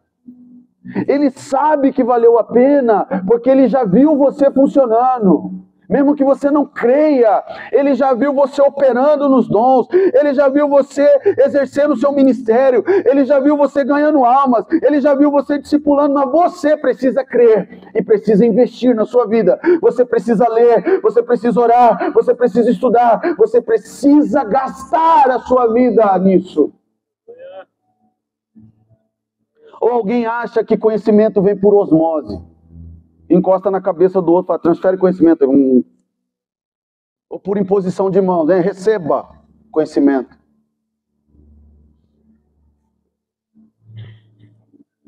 Ele sabe que valeu a pena, porque Ele já viu você funcionando. Mesmo que você não creia, Ele já viu você operando nos dons, Ele já viu você exercendo o seu ministério, Ele já viu você ganhando almas, Ele já viu você discipulando, mas você precisa crer e precisa investir na sua vida. Você precisa ler, você precisa orar, você precisa estudar, você precisa gastar a sua vida nisso. Ou alguém acha que conhecimento vem por osmose? Encosta na cabeça do outro, fala, transfere conhecimento. Ou por imposição de mãos, né? Receba conhecimento.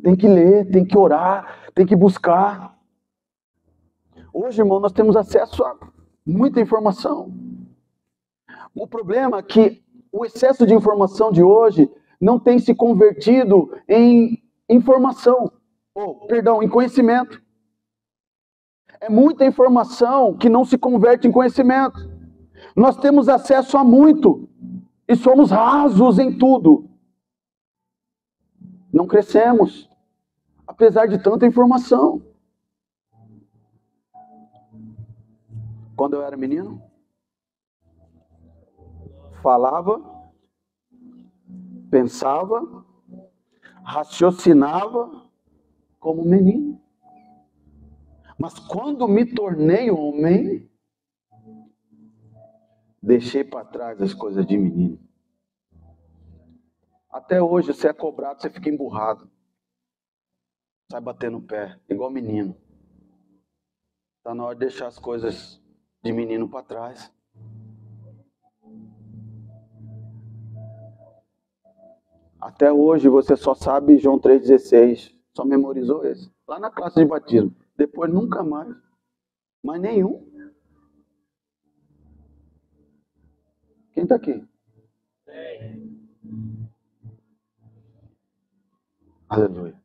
Tem que ler, tem que orar, tem que buscar. Hoje, irmão, nós temos acesso a muita informação. O problema é que o excesso de informação de hoje não tem se convertido em informação, em conhecimento. É muita informação que não se converte em conhecimento. Nós temos acesso a muito e somos rasos em tudo. Não crescemos, apesar de tanta informação. Quando eu era menino, falava, pensava, raciocinava como menino. Mas quando me tornei homem, deixei para trás as coisas de menino. Até hoje você é cobrado, você fica emburrado. Sai batendo o pé, igual menino. Tá na hora de deixar as coisas de menino para trás. Até hoje você só sabe João 3,16. Só memorizou esse. Lá na classe de batismo. Depois nunca mais. Mas nenhum. Quem está aqui? Aleluia.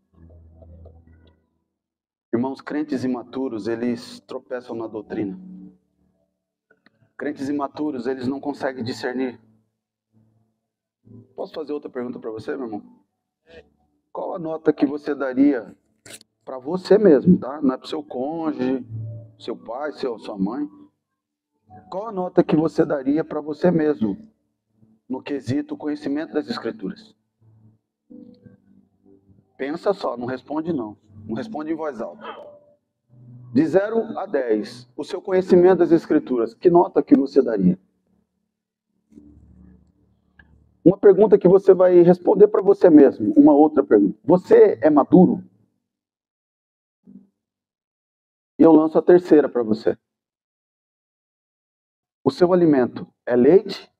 Irmãos, crentes imaturos, eles tropeçam na doutrina. Crentes imaturos, eles não conseguem discernir. Posso fazer outra pergunta para você, meu irmão? Qual a nota que você daria para você mesmo, tá? Não é para o seu cônjuge, seu pai, sua mãe. Qual a nota que você daria para você mesmo no quesito conhecimento das Escrituras? Pensa só, não responde não. Não responde em voz alta. De 0 a 10, o seu conhecimento das Escrituras, que nota que você daria? Uma pergunta que você vai responder para você mesmo. Uma outra pergunta. Você é maduro? E eu lanço a terceira para você. O seu alimento é leite?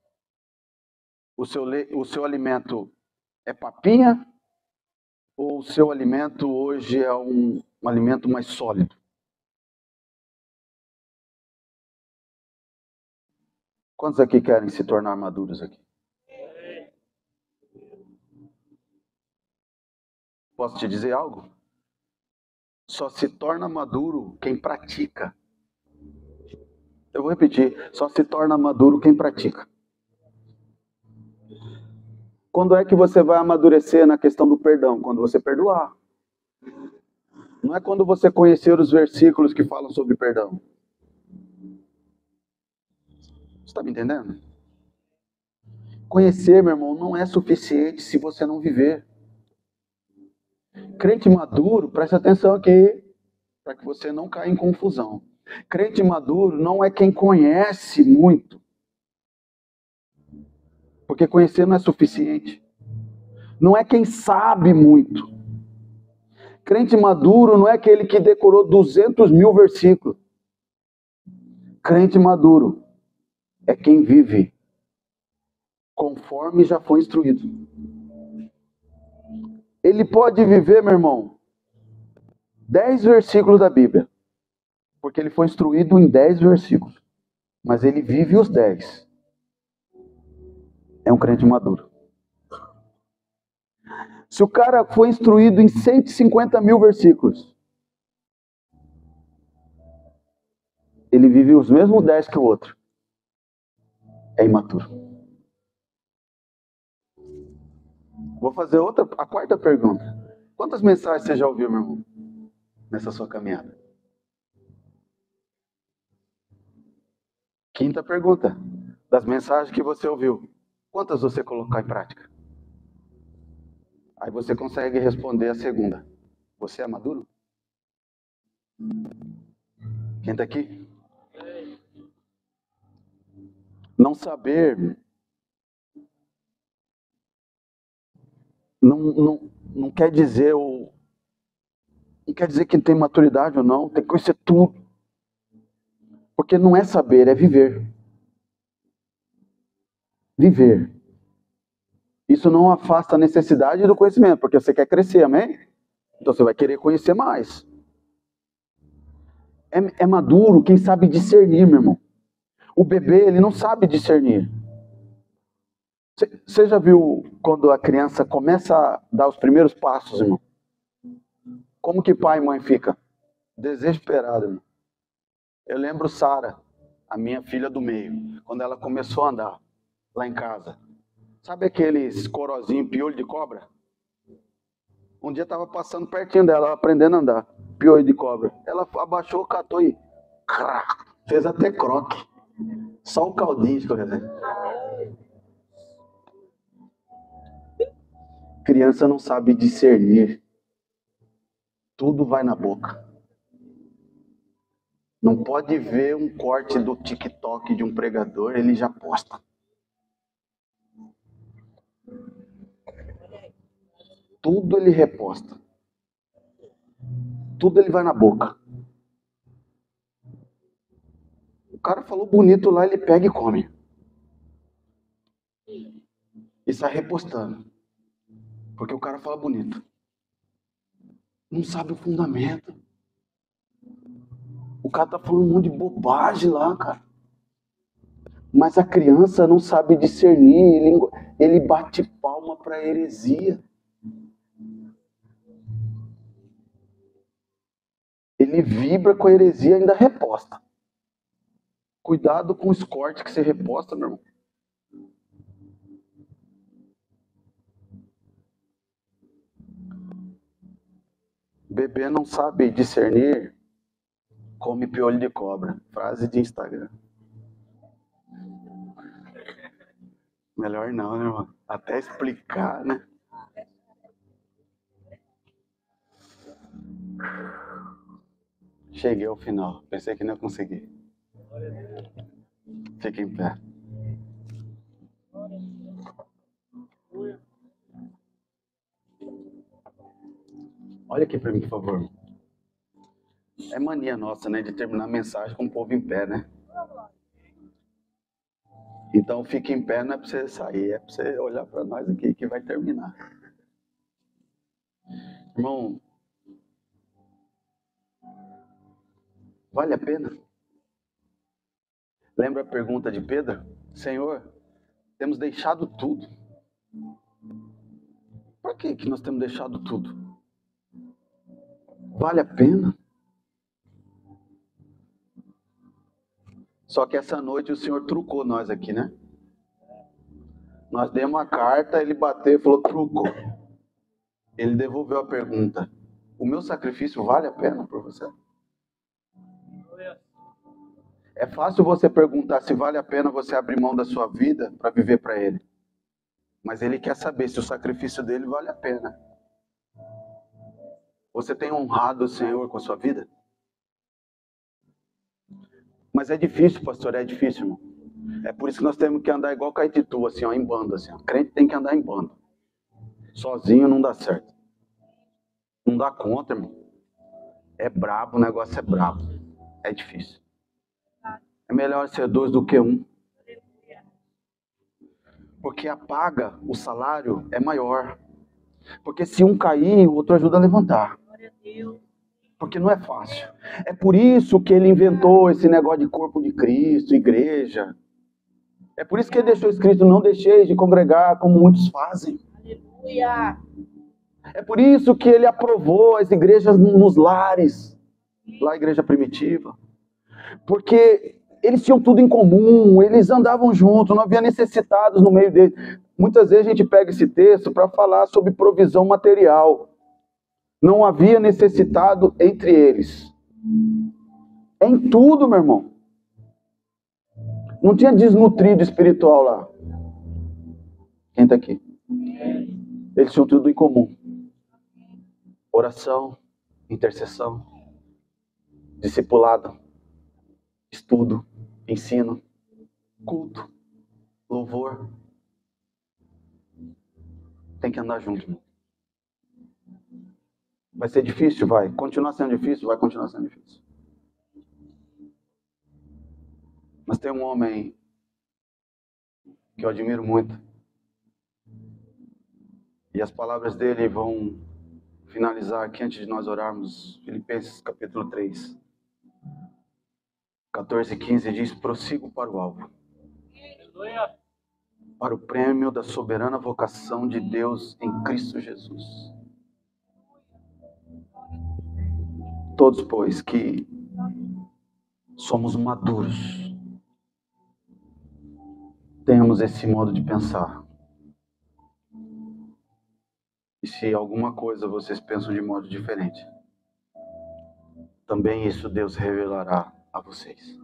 O seu alimento é papinha? Ou o seu alimento hoje é um alimento mais sólido? Quantos aqui querem se tornar maduros aqui? Posso te dizer algo? Só se torna maduro quem pratica. Eu vou repetir. Só se torna maduro quem pratica. Quando é que você vai amadurecer na questão do perdão? Quando você perdoar. Não é quando você conhecer os versículos que falam sobre perdão. Você está me entendendo? Conhecer, meu irmão, não é suficiente se você não viver. Crente maduro, preste atenção aqui, para que você não caia em confusão. Crente maduro não é quem conhece muito. Porque conhecer não é suficiente. Não é quem sabe muito. Crente maduro não é aquele que decorou 200 mil versículos. Crente maduro é quem vive conforme já foi instruído. Ele pode viver, meu irmão, 10 versículos da Bíblia, porque ele foi instruído em 10 versículos, mas ele vive os 10. É um crente maduro. Se o cara foi instruído em 150 mil versículos, ele vive os mesmos 10 que o outro, é imaturo. Vou fazer a quarta pergunta. Quantas mensagens você já ouviu, meu irmão, nessa sua caminhada? Quinta pergunta. Das mensagens que você ouviu, quantas você colocou em prática? Aí você consegue responder a segunda. Você é maduro? Quem está aqui? Não saber não quer dizer não quer dizer que tem maturidade ou não. Tem que conhecer tudo. Porque não é saber, é viver. Viver. Isso não afasta a necessidade do conhecimento, porque você quer crescer, amém? Então você vai querer conhecer mais. É maduro quem sabe discernir, meu irmão. O bebê, ele não sabe discernir. Você já viu quando a criança começa a dar os primeiros passos, irmão? Como que pai e mãe fica? Desesperado, irmão. Eu lembro Sara, a minha filha do meio, quando ela começou a andar lá em casa. Sabe aqueles corozinhos, piolho de cobra? Um dia estava passando pertinho dela, ela aprendendo a andar. Piolho de cobra. Ela abaixou, catou e fez até croque. Só o caldinho, quer dizer. Criança não sabe discernir. Tudo vai na boca. Não pode ver um corte do TikTok de um pregador, ele já posta. tudo ele reposta. Tudo ele vai na boca. O cara falou bonito lá, ele pega e come. E sai repostando. Porque o cara fala bonito. Não sabe o fundamento. O cara tá falando um monte de bobagem lá, cara. Mas a criança não sabe discernir. Ele bate palma pra heresia. Ele vibra com a heresia e ainda reposta. Cuidado com os cortes que você reposta, meu irmão. Bebê não sabe discernir, come piolho de cobra. Frase de Instagram. Melhor não, né, irmão? Até explicar, né? Cheguei ao final. Pensei que não ia conseguir. Fique em pé. Olha aqui para mim, por favor. É mania nossa, né? De terminar a mensagem com o povo em pé, né? Então fique em pé, não é para você sair, é para você olhar para nós aqui que vai terminar. Irmão, vale a pena? Lembra a pergunta de Pedro? Senhor, temos deixado tudo. Por que nós temos deixado tudo? Vale a pena? Só que essa noite o Senhor trucou nós aqui, né? Nós demos a carta, ele bateu e falou, trucou. Ele devolveu a pergunta. O meu sacrifício vale a pena por você? É fácil você perguntar se vale a pena você abrir mão da sua vida para viver para Ele. Mas Ele quer saber se o sacrifício dele vale a pena. Você tem honrado o Senhor com a sua vida? Mas é difícil, pastor, é difícil, irmão. É por isso que nós temos que andar igual Caetitu, assim, ó, em bando, assim. Ó. Crente tem que andar em bando. Sozinho não dá certo. Não dá conta, irmão. É brabo, o negócio é brabo. É difícil. É melhor ser 2 do que 1. Porque a paga, o salário é maior. Porque se um cair, o outro ajuda a levantar. Porque não é fácil. É por isso que ele inventou esse negócio de corpo de Cristo, igreja. É por isso que ele deixou escrito, não deixeis de congregar como muitos fazem. Aleluia. É por isso que ele aprovou as igrejas nos lares. Lá a igreja primitiva. Porque eles tinham tudo em comum, eles andavam juntos, não havia necessitados no meio deles. Muitas vezes a gente pega esse texto para falar sobre provisão material. Não havia necessitado entre eles. É em tudo, meu irmão. Não tinha desnutrido espiritual lá. Quem está aqui? Eles tinham tudo em comum. Oração, intercessão, discipulado, estudo, ensino, culto, louvor. Tem que andar junto, irmão. Vai ser difícil? Vai. Continuar sendo difícil? Vai continuar sendo difícil. Mas tem um homem que eu admiro muito. E as palavras dele vão finalizar aqui antes de nós orarmos. Filipenses capítulo 3. 14 e 15 diz, prossigo para o alvo. Para o prêmio da soberana vocação de Deus em Cristo Jesus. Todos, pois, que somos maduros, temos esse modo de pensar. E se alguma coisa vocês pensam de modo diferente, também isso Deus revelará a vocês.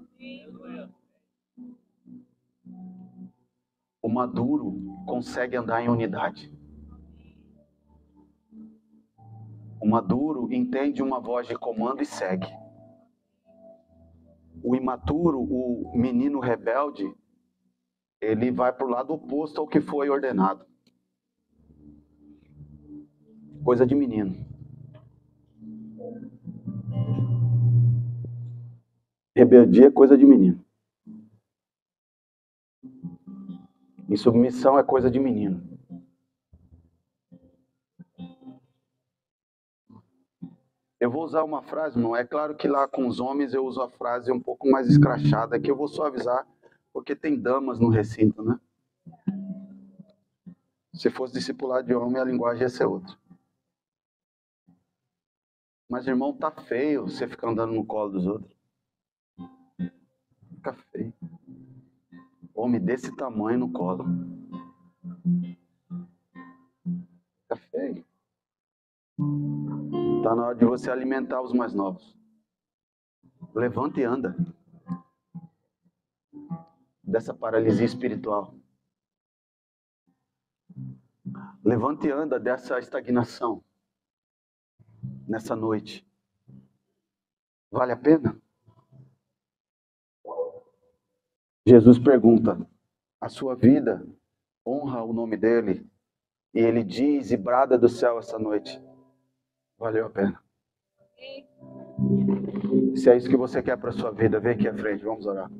O maduro consegue andar em unidade. O maduro entende uma voz de comando e segue. O imaturo, o menino rebelde, ele vai para o lado oposto ao que foi ordenado. coisa de menino. Rebeldia é coisa de menino. Insubmissão é coisa de menino. Eu vou usar uma frase, não é claro que lá com os homens eu uso a frase um pouco mais escrachada, que eu vou suavizar, porque tem damas no recinto, né? Se fosse discipulado de homem, a linguagem ia ser outra. Mas, irmão, tá feio você ficar andando no colo dos outros. Fica feio. Homem desse tamanho no colo. Fica feio. Tá na hora de você alimentar os mais novos. Levanta e anda. Dessa paralisia espiritual. Levanta e anda dessa estagnação. Nessa noite. Vale a pena? Jesus pergunta, a sua vida honra o nome dele? E ele diz e brada do céu essa noite, valeu a pena. Se é isso que você quer para a sua vida, vem aqui à frente, vamos orar.